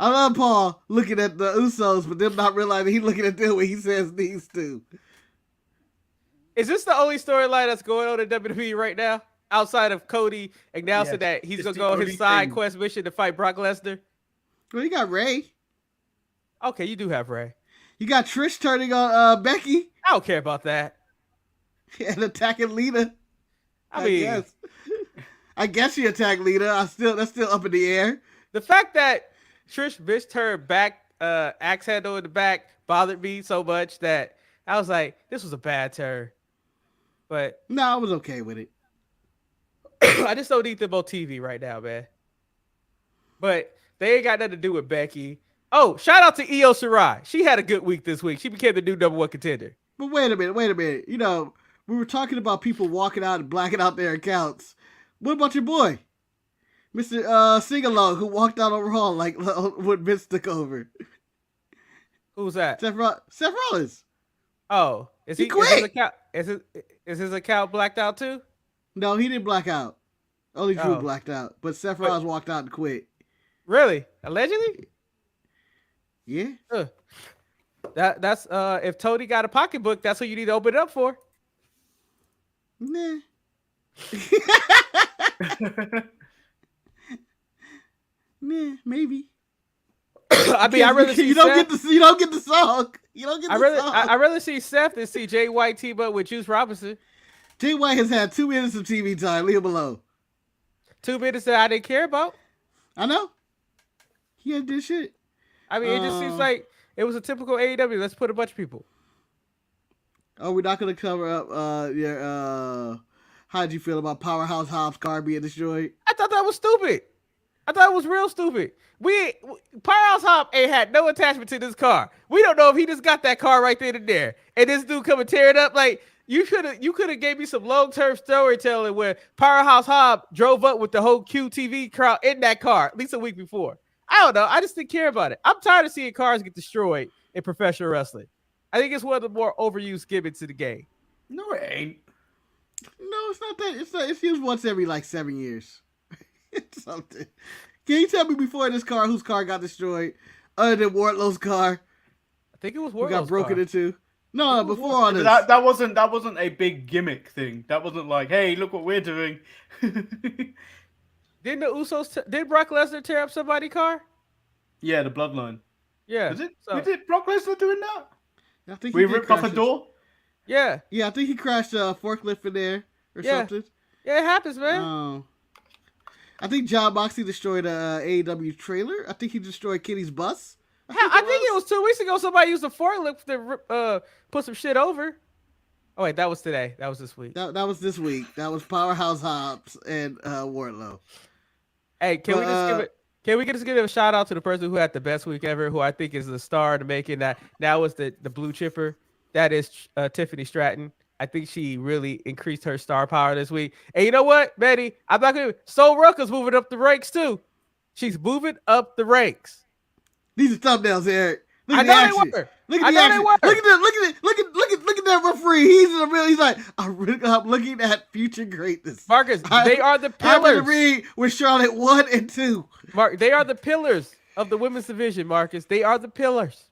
I love Paul looking at the Usos, but them not realizing he's looking at them when he says these 2. Is this the only storyline that's going on in WWE right now? Outside of Cody announcing that he's going to go on his side quest mission to fight Brock Lesnar? Well, you got Ray. Okay, you do have Ray. You got Trish turning on Becky. I don't care about that. And attacking Lita. I guess she attacked Lita. That's still up in the air. The fact that Trish missed her back axe handle in the back bothered me so much that I was like, this was a bad turn. But no, I was okay with it. I just don't need them on TV right now, man. But they ain't got nothing to do with Becky. Oh, shout out to Io Shirai. She had a good week this week. She became the new #1 contender. But wait a minute. You know, we were talking about people walking out and blacking out their accounts. What about your boy? Mr. Singalong, who walked out on Raw like when Vince took over. Who's that? Seth Rollins. Oh, is he quit? Is his account blacked out too? No, he didn't black out. Only Drew blacked out. But Seth Rollins walked out and quit. Really? Allegedly? Yeah. That's if Tony got a pocketbook, that's what you need to open it up for. Nah. Nah, maybe. I mean, I really see you don't get the song. I rather see Seth than see Jay White team up with Juice Robinson. Jay White has had 2 minutes of TV time. Leave him alone. 2 minutes that I didn't care about. I know. He had this shit. I mean, it just seems like it was a typical AEW. Let's put a bunch of people. Oh, we're not gonna cover up your how'd you feel about Powerhouse Hobbs' car being destroyed? I thought that was stupid. I thought it was real stupid. Powerhouse Hobbs ain't had no attachment to this car. We don't know if he just got that car right then and there. And this dude come and tear it up. Like, you could have gave me some long-term storytelling where Powerhouse Hobbs drove up with the whole QTV crowd in that car at least a week before. I don't know. I just didn't care about it. I'm tired of seeing cars get destroyed in professional wrestling. I think it's one of the more overused gimmicks in the game. No, it ain't. No, it's not that. It's used once every like 7 years. It's something. Can you tell me before this car whose car got destroyed, other than Wardlow's car? think it was Wardlow's who got broken car. into. No, before all this. That wasn't a big gimmick thing. That wasn't like, hey, look what we're doing. Didn't the Usos? Did Brock Lesnar tear up somebody's car? Yeah, the Bloodline. Yeah. Was it Brock Lesnar doing that? I think we ripped off a door. Yeah. Yeah, I think he crashed a forklift in there or something. Yeah, it happens, man. I think John Moxley destroyed a AEW trailer. I think he destroyed Kenny's bus. I think it was 2 weeks ago. Somebody used a forklift to put some shit over. Oh wait, that was today. That was this week. That was this week. That was Powerhouse Hobbs and Wardlow. Hey, can we just give a shout out to the person who had the best week ever, who I think is the star to making that now is the blue chipper. That is Tiffany Stratton. I think she really increased her star power this week. And you know what, Betty? I'm not gonna. Sol Rucka's moving up the ranks too. She's moving up the ranks. These are thumbnails, Eric. I know they were. Look at the action. Look at that referee. He's like, I'm looking at future greatness. Marcus, they are the pillars. I'm going to read with Charlotte 1 and 2. Mark, they are the pillars of the women's division, Marcus. They are the pillars.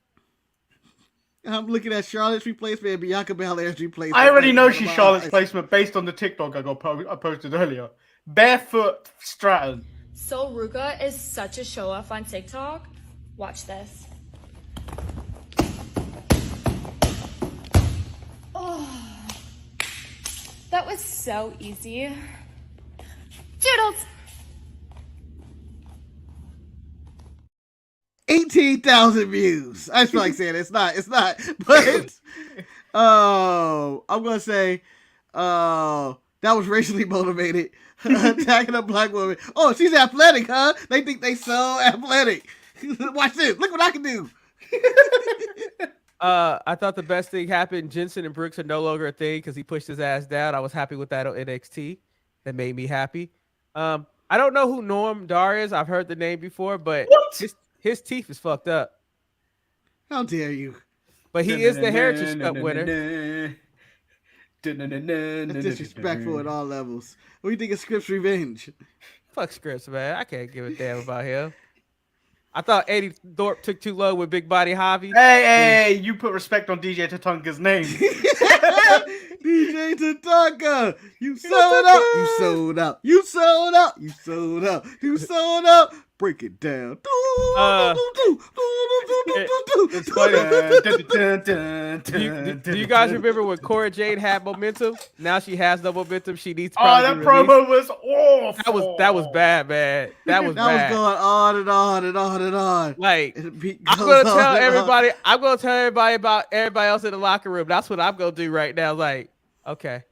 I'm looking at Charlotte's replacement and Bianca Belair's replacement. I already know she's Charlotte's placement based on the TikTok I posted earlier. Barefoot Stratton. Sol Ruka is such a show off on TikTok. Watch this. Oh, that was so easy. Doodles. 18,000 views. I just feel like saying it's not. But I'm gonna say that was racially motivated. Attacking a black woman. Oh, she's athletic, huh? They think they so athletic. Watch this. Look what I can do. I thought the best thing happened. Jensen and Brooks are no longer a thing because he pushed his ass down. I was happy with that on NXT. That made me happy. I don't know who Norm Dar is. I've heard the name before, but his teeth is fucked up. How dare you? But he is the Heritage Cup winner. That's disrespectful at all levels. What do you think of Scripps Revenge? Fuck Scripps, man. I can't give a damn about him. I thought Eddie Thorpe took too low with Big Body Javi. Hey, you put respect on DJ Tatanka's name. DJ Tatanka, you sold out. You sold out. You sold out. You sold out. You sold out. Break it down. It's funny. Do you guys remember when Cora Jade had momentum? Now she has no momentum. She needs. That promo was awful. That was bad, man. That was bad. Was going on and on and on and on. Like I'm gonna tell everybody. I'm gonna tell everybody about everybody else in the locker room. That's what I'm gonna do right now. Like, okay,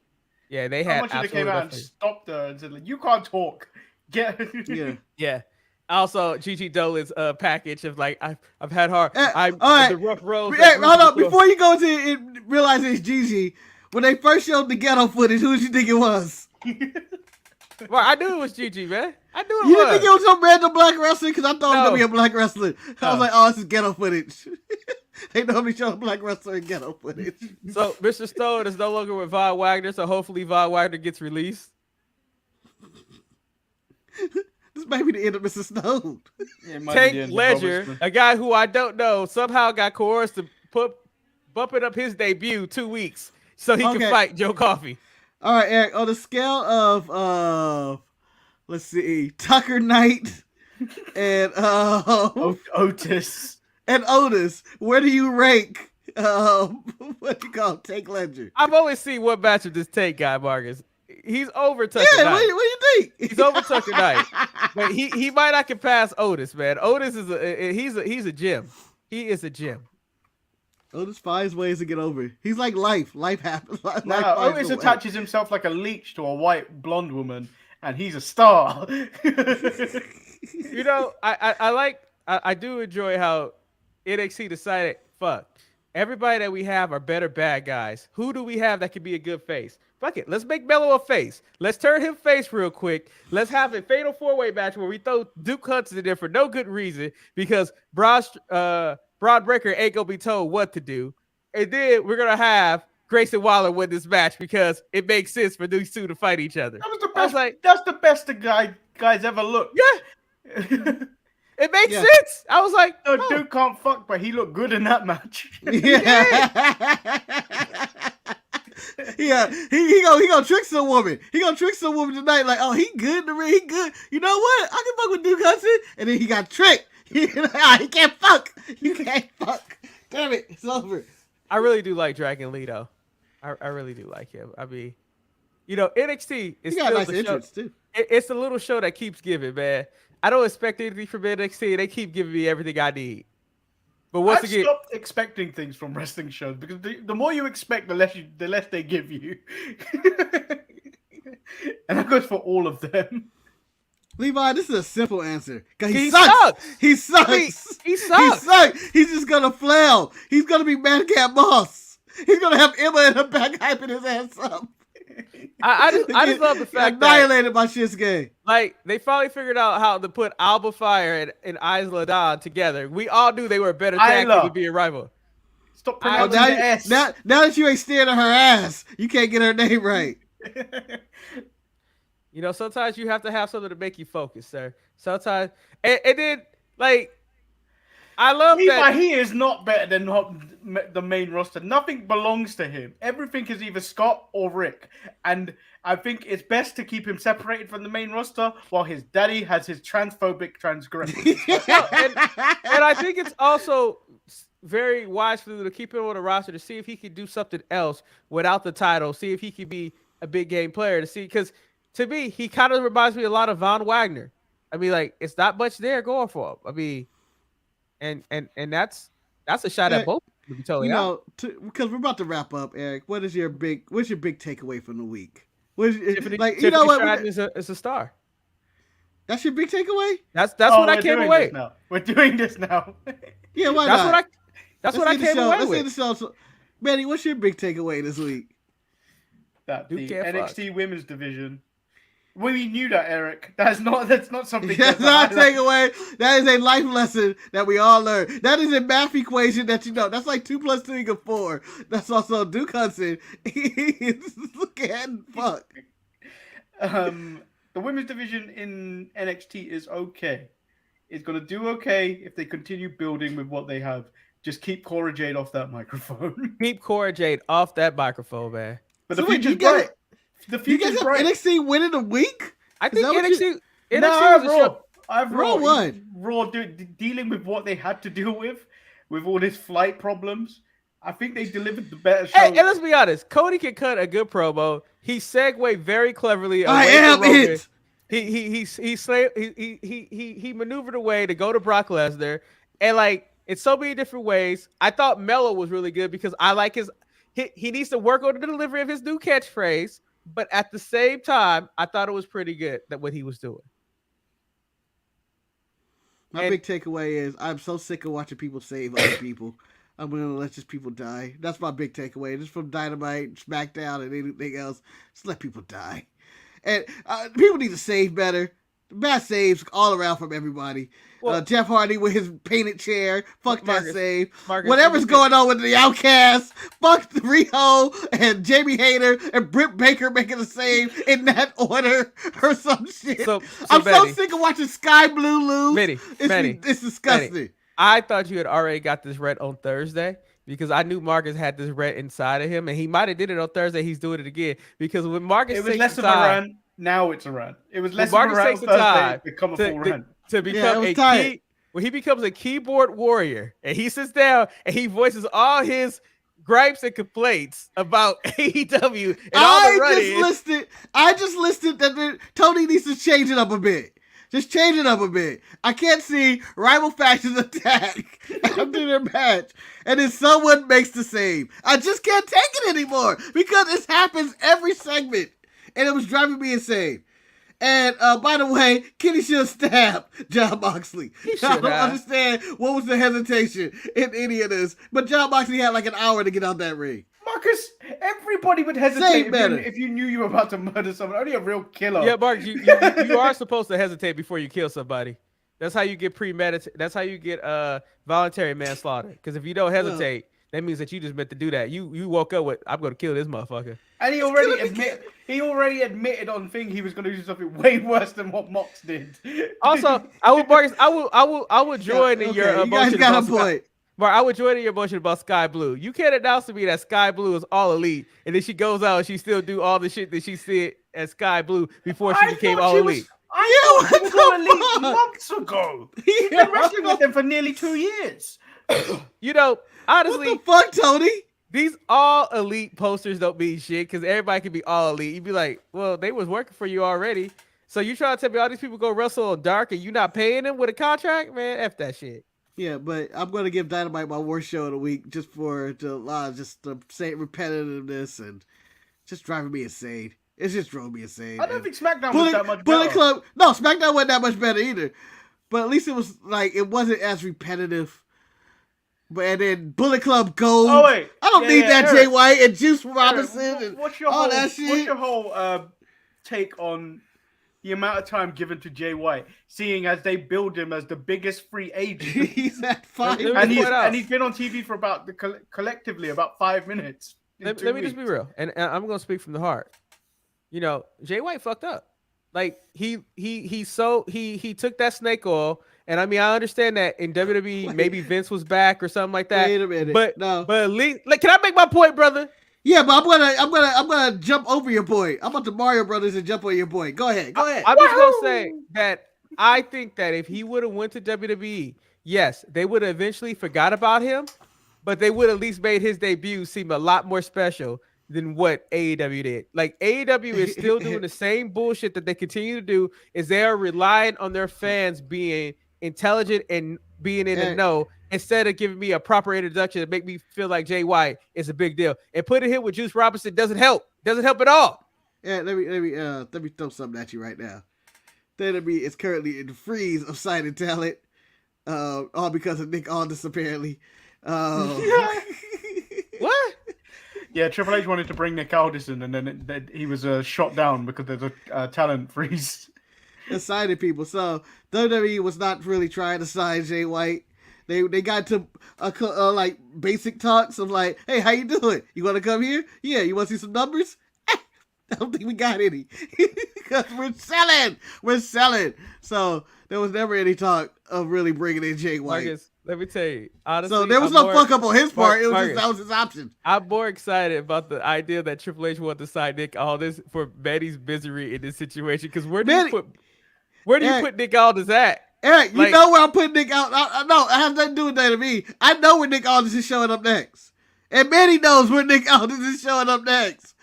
yeah, they had. How much they came out and stopped her and said, like, "You can't talk." Yeah. Also, Gigi Dolan's package of like I've had hard. The rough road. Hold on, before you go into it, realize it's Gigi. When they first showed the ghetto footage, who did you think it was? Well, I knew it was Gigi, man. I knew it was. You didn't think it was some random black wrestler? Because I thought it was gonna be a black wrestler. I was like, oh, this is ghetto footage. They normally show a black wrestler in ghetto footage. So Mr. Stone is no longer with Von Wagner, so hopefully Von Wagner gets released. This might be the end of Mr. Stone. Tank Ledger, a guy who I don't know, somehow got coerced to bumping up his debut 2 weeks so he can fight Joe Coffey. All right, Eric, on the scale of let's see, Tucker Knight and Otis. And Otis, where do you rank what do you call Tank Ledger? I've only seen one match of this Tank guy, Marcus. He's over Tucker Knight. What do you think? He's over Tucker Knight. But he might not can pass Otis, man. Otis is he's a gem. He is a gem. Otis finds ways to get over. He's like life. Life happens. Otis attaches himself like a leech to a white blonde woman, and he's a star. You know, I do enjoy how NXT decided, fuck, everybody that we have are better bad guys. Who do we have that could be a good face? Fuck it. Let's make Mello a face. Let's turn him face real quick. Let's have a fatal four-way match where we throw Duke Hudson in there for no good reason because Braun Breaker ain't going to be told what to do. And then we're going to have Grayson Waller win this match because it makes sense for these two to fight each other. That was the best. That's the best the guys ever looked. Yeah. It made sense. I was like, no, dude can't fuck, but he looked good in that match. Yeah, he gonna trick some woman. He gonna trick some woman tonight. Like, oh, he good in the ring. He good. You know what? I can fuck with Duke Hudson. And then he got tricked. He can't fuck. You can't fuck. Damn it, it's over. I really do like Dragon Lee though. I really do like him. I mean, NXT is still nice the show. too. It's the little show that keeps giving, man. I don't expect anything from NXT. They keep giving me everything I need. But once again, stopped expecting things from wrestling shows because the more you expect, the less they give you. And that goes for all of them. Levi, this is a simple answer. He sucks. He sucks. He sucks. He sucks. He's just gonna flail. He's gonna be Madcap Moss. He's gonna have Emma in the back hyping his ass up. I just love the fact annihilated by Shinsuke. Like, they finally figured out how to put Alba Fire and Isla Dawn together. We all knew they were a better tag team to be a rival. Stop pronouncing the S. Now that you ain't staring at her ass, you can't get her name right. Sometimes you have to have something to make you focus, sir. Sometimes, and then, like, I love that. He is not better than the main roster. Nothing belongs to him. Everything is either Scott or Rick. And I think it's best to keep him separated from the main roster while his daddy has his transphobic transgressions. and I think it's also very wise for them to keep him on the roster to see if he could do something else without the title, see if he could be a big game player, to see, because to me, he kind of reminds me a lot of Von Wagner. I mean, like, it's not much there going for him. I mean, and that's a shot at both. To be totally because we're about to wrap up, Eric. What's your big takeaway from the week? Tiffany Stratton is a star. That's your big takeaway? That's what I came away. We're doing this now. Yeah, why not? That's what I came away with. Let's see the show. Manny, what's your big takeaway this week? That the NXT women's division. We knew that, Eric. That's not something. That's not a takeaway. That is a life lesson that we all learn. That is a math equation that you know. That's like 2 + 2 = 4. That's also Duke Hudson. Look at fuck. The women's division in NXT is okay. It's gonna do okay if they continue building with what they have. Just keep Cora Jade off that microphone. Keep Cora Jade off that microphone, man. But the future's bright. The future's bright. NXT winning the week? I think NXT. No, I have Raw. Raw dealing with what they had to deal with all his flight problems. I think they delivered the better show. Hey, and let's be honest. Cody can cut a good promo. He segued very cleverly. I am it. He maneuvered away to go to Brock Lesnar, and like in so many different ways. I thought Mello was really good because I like his. He needs to work on the delivery of his new catchphrase, but at the same time, I thought it was pretty good that what he was doing. My big takeaway is I'm so sick of watching people save other people. I'm going to let just people die. That's my big takeaway. Just from Dynamite, Smackdown, and anything else, just let people die. And people need to save better. Bad saves all around from everybody. Well, Jeff Hardy with his painted chair. Fuck that save. Whatever's going on with the Outcasts. Fuck Riho and Jamie Hayter and Britt Baker making a save in that order or some shit. I'm so sick of watching Sky Blue lose. It's disgusting. Manny, I thought you had already got this red on Thursday because I knew Marcus had this red inside of him, and he might have did it on Thursday. He's doing it again because when Marcus takes less of a run. Now it's a run. It was less of a run Thursday, become a full run. To become when he becomes a keyboard warrior and he sits down and he voices all his gripes and complaints about AEW and all the running. I just listed that Tony needs to change it up a bit. Just change it up a bit. I can't see rival factions attack after their match and then someone makes the save. I just can't take it anymore because this happens every segment and it was driving me insane. And by the way, Kenny should have stabbed Jon Moxley. I don't understand what was the hesitation in any of this. But Jon Moxley had like an hour to get out that ring. Marcus, everybody would hesitate if you knew you were about to murder someone. Only a real killer. Yeah, Mark, you are supposed to hesitate before you kill somebody. That's how you get premeditated. That's how you get voluntary manslaughter. Because if you don't hesitate, that means that you just meant to do that. You woke up with, I'm going to kill this motherfucker. And he already admitted on thing he was going to do something way worse than what Mox did. Also, I would join in your emotion about Sky. Mark, I would join in your emotion about Sky Blue. You can't announce to me that Sky Blue is all elite, and then she goes out and she still do all the shit that she said at Sky Blue before she became all elite. I thought she was all elite months ago. He's been wrestling with them for nearly 2 years. You know, honestly, what the fuck, Tony? These all elite posters don't mean shit because everybody can be all elite. You'd be like, well, they was working for you already. So you trying to tell me all these people go wrestle on dark and you not paying them with a contract? Man, F that shit. Yeah, but I'm going to give Dynamite my worst show of the week just for just the same repetitiveness and just driving me insane. It just drove me insane. I don't think SmackDown was that much better. SmackDown wasn't that much better either. But at least it was like, it wasn't as repetitive. And then Bullet Club Gold. Oh, wait. I don't need that Jay White and Juice Robinson and all that shit. What's your whole take on the amount of time given to Jay White, seeing as they build him as the biggest free agent? He's at 5 minutes. And he's been on TV for about collectively about 5 minutes. Let me just be real. And I'm going to speak from the heart. You know, Jay White fucked up. Like he took that snake oil. And I mean, I understand that in WWE, maybe Vince was back or something like that. Wait a minute. But at least, like, can I make my point, brother? Yeah, but I'm gonna jump over your point. I'm about the Mario Brothers and jump on your point. Go ahead. I'm just gonna say that I think that if he would have went to WWE, yes, they would have eventually forgot about him, but they would at least made his debut seem a lot more special than what AEW did. Like, AEW is still doing the same bullshit that they continue to do. Is they are relying on their fans being intelligent and being in the know, instead of giving me a proper introduction to make me feel like Jay White is a big deal. And putting him with Juice Robinson doesn't help. Doesn't help at all. Yeah, let me throw something at you right now. WWE is currently in the freeze of signing talent, all because of Nick Aldis apparently. What? Yeah, Triple H wanted to bring Nick Aldis in, and then he was shot down because there's a talent freeze. And signing people. So WWE was not really trying to sign Jay White. They got to like basic talks of like, hey, how you doing? You want to come here? Yeah. You want to see some numbers? I don't think we got any because we're selling. So there was never any talk of really bringing in Jay White. Marcus, let me tell you, honestly. So there was no fuck up on his part. It was that was his option. I'm more excited about the idea that Triple H wanted to sign Nick Aldis for Manny's misery in this situation. Because where do you put Nick Aldis at? Eric, you know where I'm putting Nick Aldis. No, it has nothing to do with that to me. I know where Nick Aldis is showing up next. And Manny knows where Nick Aldis is showing up next.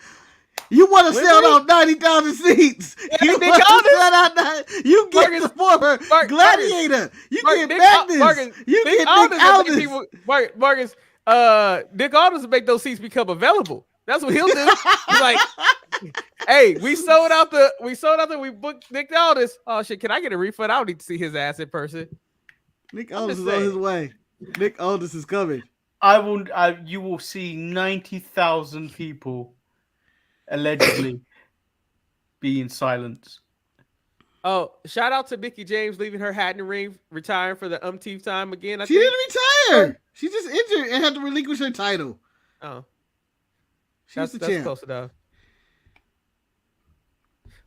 You want to sell out 90,000 seats. Yeah, you want to sell out you get the former Gladiator. You get Magnus. You get Nick Aldis. Marcus, Nick Aldis will make those seats become available. That's what he'll do. He's like, hey, we sold out we booked Nick Aldis. Oh shit, can I get a refund? I don't need to see his ass in person. Nick Aldis is on his way. Nick Aldis is coming. You will see 90,000 people allegedly be in silence. Oh, shout out to Mickie James leaving her hat in the ring, retiring for the umpteenth time again. She didn't retire. She just injured and had to relinquish her title. Oh. That's close enough.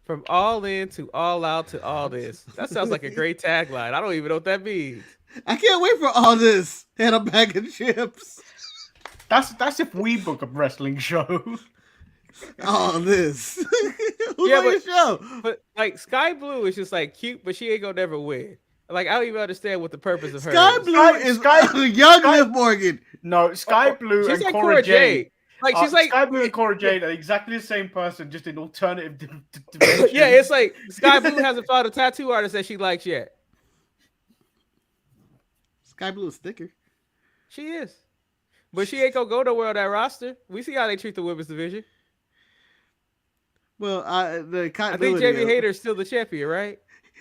From all in to all out to all this. That sounds like a great tagline. I don't even know what that means. I can't wait for all this and a bag of chips. That's if we book a wrestling show. All this. Who's on your show? But like Sky Blue is just like cute, but she ain't gonna never win. Like I don't even understand what the purpose of her Sky Blue is young Liv Morgan. No, Sky Blue she's and like Cora Jade. Like she's like Sky Blue and Cora Jade are exactly the same person, just in alternative dimensions. Yeah, it's like Sky Blue hasn't found a tattoo artist that she likes yet. Sky Blue is thicker. She is, but she ain't gonna go nowhere on that roster. We see how they treat the women's division. Well, I think Jamie Hayter is still the champion, right?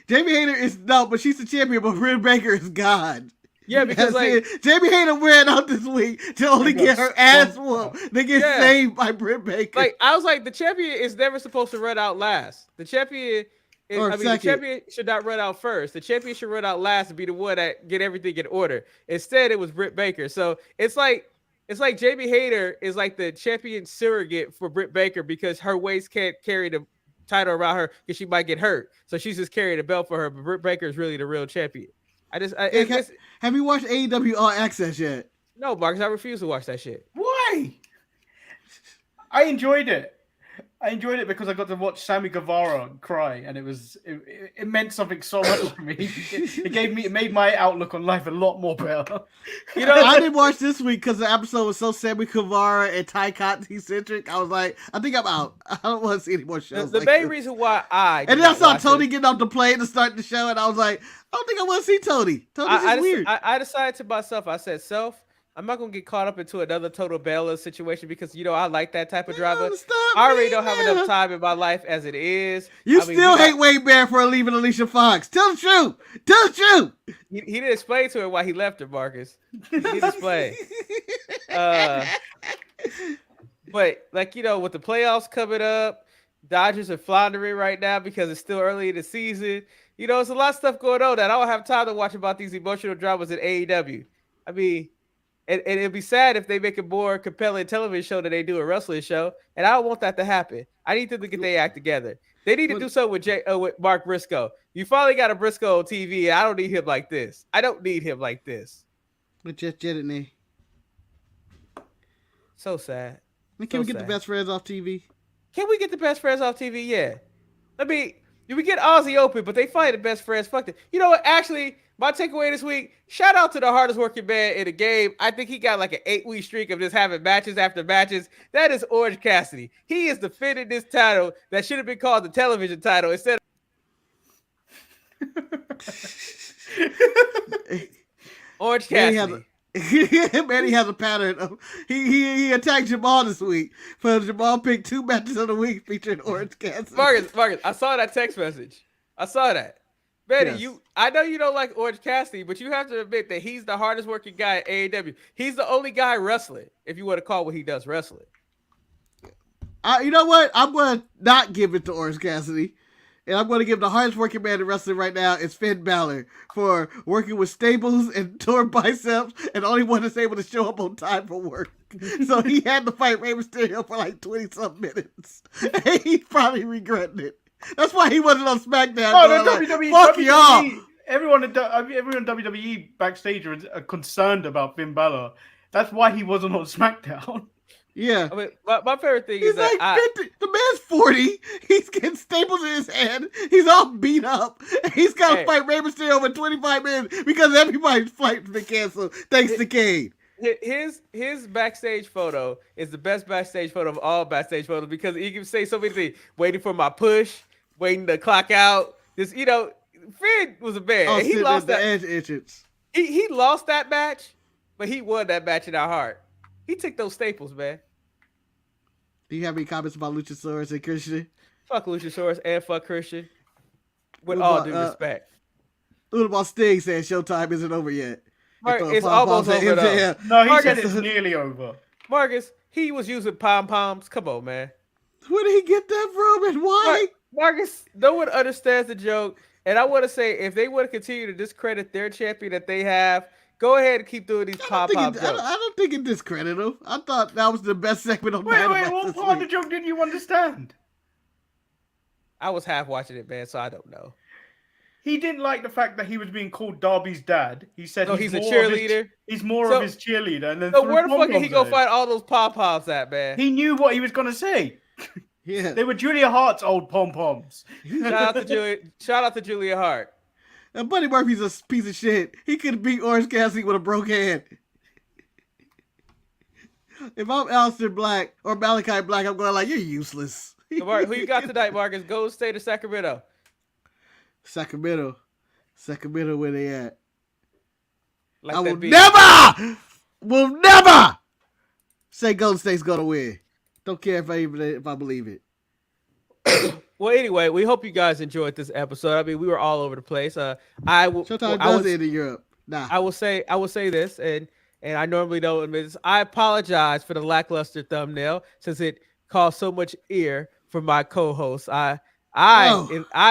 Jamie Hayter is but she's the champion. But Britt Baker is God. Yeah, because Jamie Hayter wearing out this week to only get her ass whooped. They get saved by Britt Baker. Like I was like, the champion is never supposed to run out last. The champion, the champion should not run out first. The champion should run out last and be the one that get everything in order. Instead, it was Britt Baker. So it's like It's like Jamie Hayter is like the champion surrogate for Britt Baker because her waist can't carry the title around her because she might get hurt. So she's just carrying the belt for her. But Britt Baker is really the real champion. Have you watched AEW All Access yet? No, Marcus, I refuse to watch that shit. Why? I enjoyed it. I enjoyed it because I got to watch Sammy Guevara cry, and it meant something so much to me. It made my outlook on life a lot more better. You know, I didn't watch this week because the episode was so Sammy Guevara and Ty Conti centric. I was like, I think I'm out. I don't want to see any more shows. The main reason why and then I saw Tony getting off the plane to start the show, and I was like, I don't think I want to see Tony. Tony's just weird. I decided to myself. I said, I'm not gonna get caught up into another total Bella situation because I like that type of drama. I already don't have enough time in my life as it is. You still hate Wade Bear for leaving Alicia Fox. Tell the truth. Tell the truth. He didn't explain to her why he left her, Marcus. He didn't explain. But with the playoffs coming up, Dodgers are floundering right now because it's still early in the season. There's a lot of stuff going on that I don't have time to watch about these emotional dramas in AEW. I mean. And it'd be sad if they make a more compelling television show than they do a wrestling show. And I don't want that to happen. I need them to get their act together. They need to do something with Mark Briscoe. You finally got a Briscoe on TV, and I don't need him like this. I don't need him like this. But just didn't they? So sad. Can we get the best friends off TV? Can we get the best friends off TV? Yeah. We get Aussie Open, but they fight the best friends. Fuck it. You know what? Actually, my takeaway this week, shout out to the hardest working man in the game. I think he got like an 8-week streak of just having matches after matches. That is Orange Cassidy. He is defending this title that should have been called the television title instead of Orange Cassidy. Manny has a pattern of he attacked Jamal this week. For Jamal picked 2 matches of the week featuring Orange Cassidy. Marcus, I saw that text message. I saw that. Manny, yes. I know you don't like Orange Cassidy, but you have to admit that he's the hardest working guy at AEW. He's the only guy wrestling, if you want to call what he does wrestling. You know what? I'm going to not give it to Orange Cassidy. And I'm going to give the hardest working man in wrestling right now is Finn Balor for working with staples and torn biceps and only one that's able to show up on time for work. So he had to fight Rey Mysterio for like 20-something minutes. And he's probably regretting it. That's why he wasn't on Smackdown. WWE, fuck y'all. Everyone in WWE backstage are concerned about Finn Balor. That's why he wasn't on SmackDown. Yeah. I mean, my favorite thing he's is like that 50. The man's 40. He's getting staples in his head. He's all beat up. He's got to fight Rey Mysterio in 25 minutes because everybody's flight's been canceled thanks to Cade. His backstage photo is the best backstage photo of all backstage photos because he can say so many things. Waiting for my push, waiting to clock out. Finn was a man. Oh, and he lost that. Edge entrance. He lost that match, but he won that match in our heart. He took those staples, man. Do you have any comments about Luchasaurus and Christian? Fuck Luchasaurus and fuck Christian. With all due respect. What about Sting saying Showtime isn't over yet? It's almost over though. No, he said it's nearly over. Marcus, he was using pom-poms. Come on, man. Where did he get that from and why? Marcus, no one understands the joke. And I want to say, if they want to continue to discredit their champion that they have, go ahead and keep doing these pom-pom jokes. I don't think it discredited him. I thought that was the best segment on Dynamite. What part of the joke didn't you understand? I was half watching it, man, so I don't know. He didn't like the fact that he was being called Darby's dad. He said he's a cheerleader. He's more of his cheerleader. And then where the fuck did he go find all those pom-poms at, man? He knew what he was going to say. Yeah. They were Julia Hart's old pom-poms. Shout out to Julia Hart. And Buddy Murphy's a piece of shit. He could beat Orange Cassidy with a broke hand. If I'm Aleister Black or Malachi Black, I'm going like, you're useless. So Mark, who you got tonight, Marcus? Golden State or Sacramento? Sacramento, where they at? Like I will never say Golden State's gonna win. Don't care if I believe it. Well, anyway, we hope you guys enjoyed this episode. I mean, we were all over the place. Showtime does end in Europe. Nah. I will say this, and I normally don't admit this. I apologize for the lackluster thumbnail since it caused so much ear from my co-host. I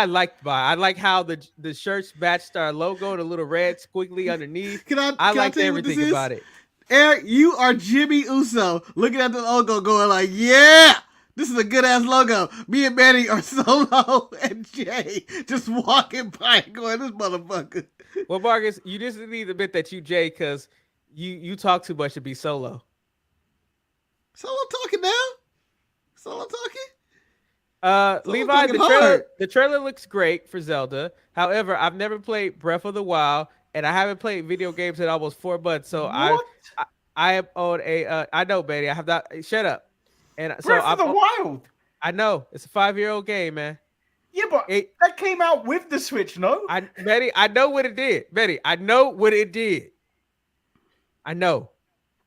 like how the shirts matched our logo, the little red squiggly underneath. I liked everything about it. Eric, you are Jimmy Uso looking at the logo going like, yeah, this is a good-ass logo. Me and Manny are Solo and Jay just walking by and going, this motherfucker. Well, Marcus, you just need to admit that you Jay because you talk too much to be Solo. Solo talking now? Solo talking? Levi, the trailer looks great for Zelda. However, I've never played Breath of the Wild, and I haven't played video games in almost 4 months. So I am on a. I know, Betty. I have not. Shut up. And so Breath of the Wild. I know it's a 5-year-old game, man. Yeah, but that came out with the Switch, no? Betty, I know what it did. Betty, I know what it did. I know. What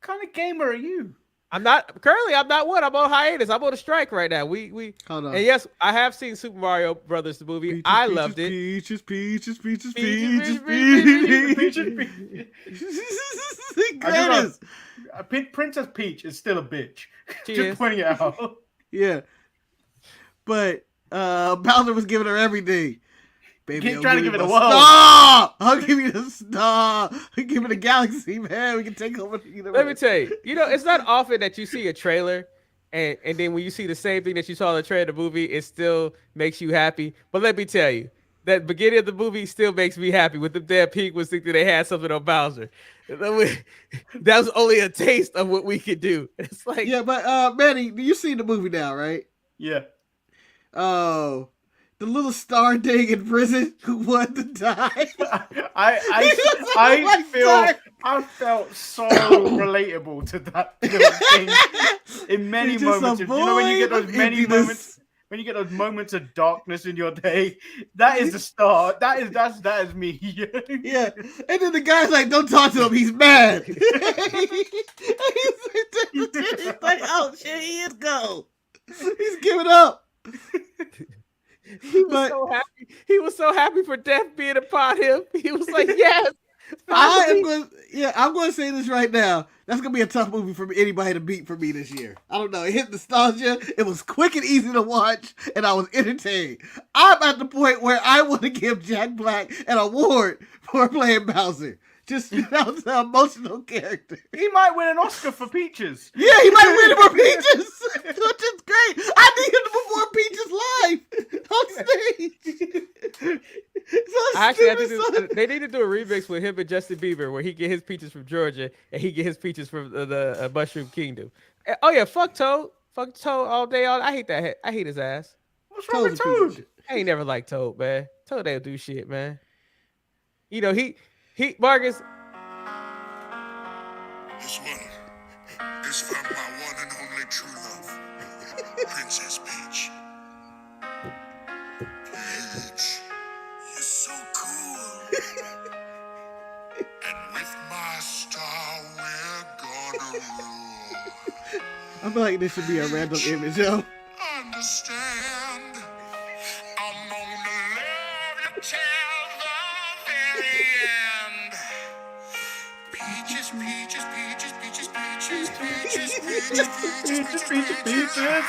kind of gamer are you? I'm not one. I'm on hiatus. I'm on a strike right now. We hold on. And yes, I have seen Super Mario Brothers the movie. Peaches, I loved it. Peaches. Greatest. Princess Peach is still a bitch. She Just is. pointing it out. Yeah. But Bowser was giving her everything. Baby, Keep trying to give it a star. world. I'll give you the star. I'll give it a galaxy, man. We can take over the universe. Let me tell you, it's not often that you see a trailer and then when you see the same thing that you saw in the trailer of the movie, it still makes you happy. But let me tell you, that beginning of the movie still makes me happy with the damn penguins thinking they had something on Bowser. That was only a taste of what we could do. It's like, yeah, but Manny, you seen the movie now, right? Yeah. Oh, the little star thing in prison who wanted to die. I felt so relatable to that little thing in many moments. When you get those many moments, when you get those moments of darkness in your day, that is the start. That is me. Yeah, and then the guy's like, "Don't talk to him. He's mad." He's like, "Oh shit, he is go. He's giving up." He was so happy for death being upon him. He was like, yes. I'm going to say this right now. That's going to be a tough movie for anybody to beat for me this year. I don't know. It hit nostalgia. It was quick and easy to watch, and I was entertained. I'm at the point where I want to give Jack Black an award for playing Bowser. Just, that was an emotional character. He might win an Oscar for Peaches. Yeah, he might win for Peaches, which is great. I need him to perform Peaches live on stage. Actually, they need to do a remix with him and Justin Bieber where he get his peaches from Georgia and he get his peaches from the Mushroom Kingdom. Oh yeah, fuck Toad. Fuck Toad all day. I hate that. I hate his ass. What's wrong with Toad? I ain't never liked Toad, man. Toad ain't do shit, man. He Marcus. This one is from my one and only true love, Princess Peach. Peach, you're so cool. And with my star, we're gonna rule. I feel like this should be a random image, yo. Understand, I'm gonna love you till the very end. Peaches, peaches, peaches, peaches, peaches, peaches, peaches, peaches, peaches, peaches.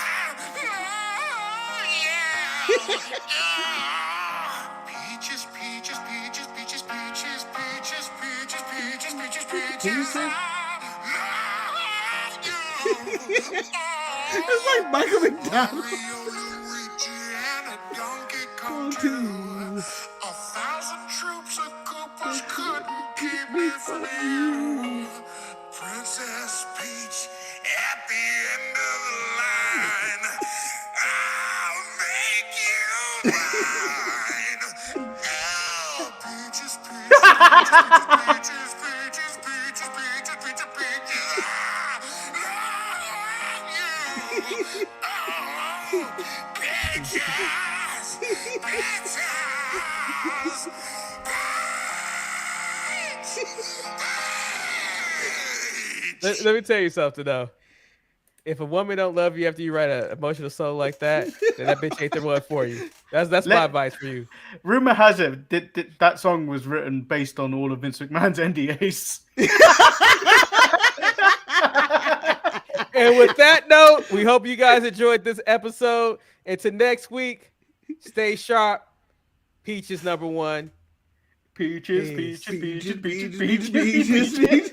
Peaches, peaches, peaches, peaches, peaches, peaches, peaches, peaches, peaches, peaches. It's like Michael McDonald. A thousand troops of Koopas couldn't keep me from you. Princess Peach at the end of the line. I'll make you mine. Oh, peaches, peaches, peaches, peaches, peaches, peaches, peaches, peaches. I love you. Oh, peaches, peaches. Let me tell you something though. If a woman don't love you after you write an emotional song like that, then that bitch ain't the one for you. That's my advice for you. Rumor has it that song was written based on all of Vince McMahon's NDAs. And with that note, we hope you guys enjoyed this episode. Until next week, stay sharp. Peach is number one. Peaches, peaches, peaches, peaches, peaches, peaches, peaches.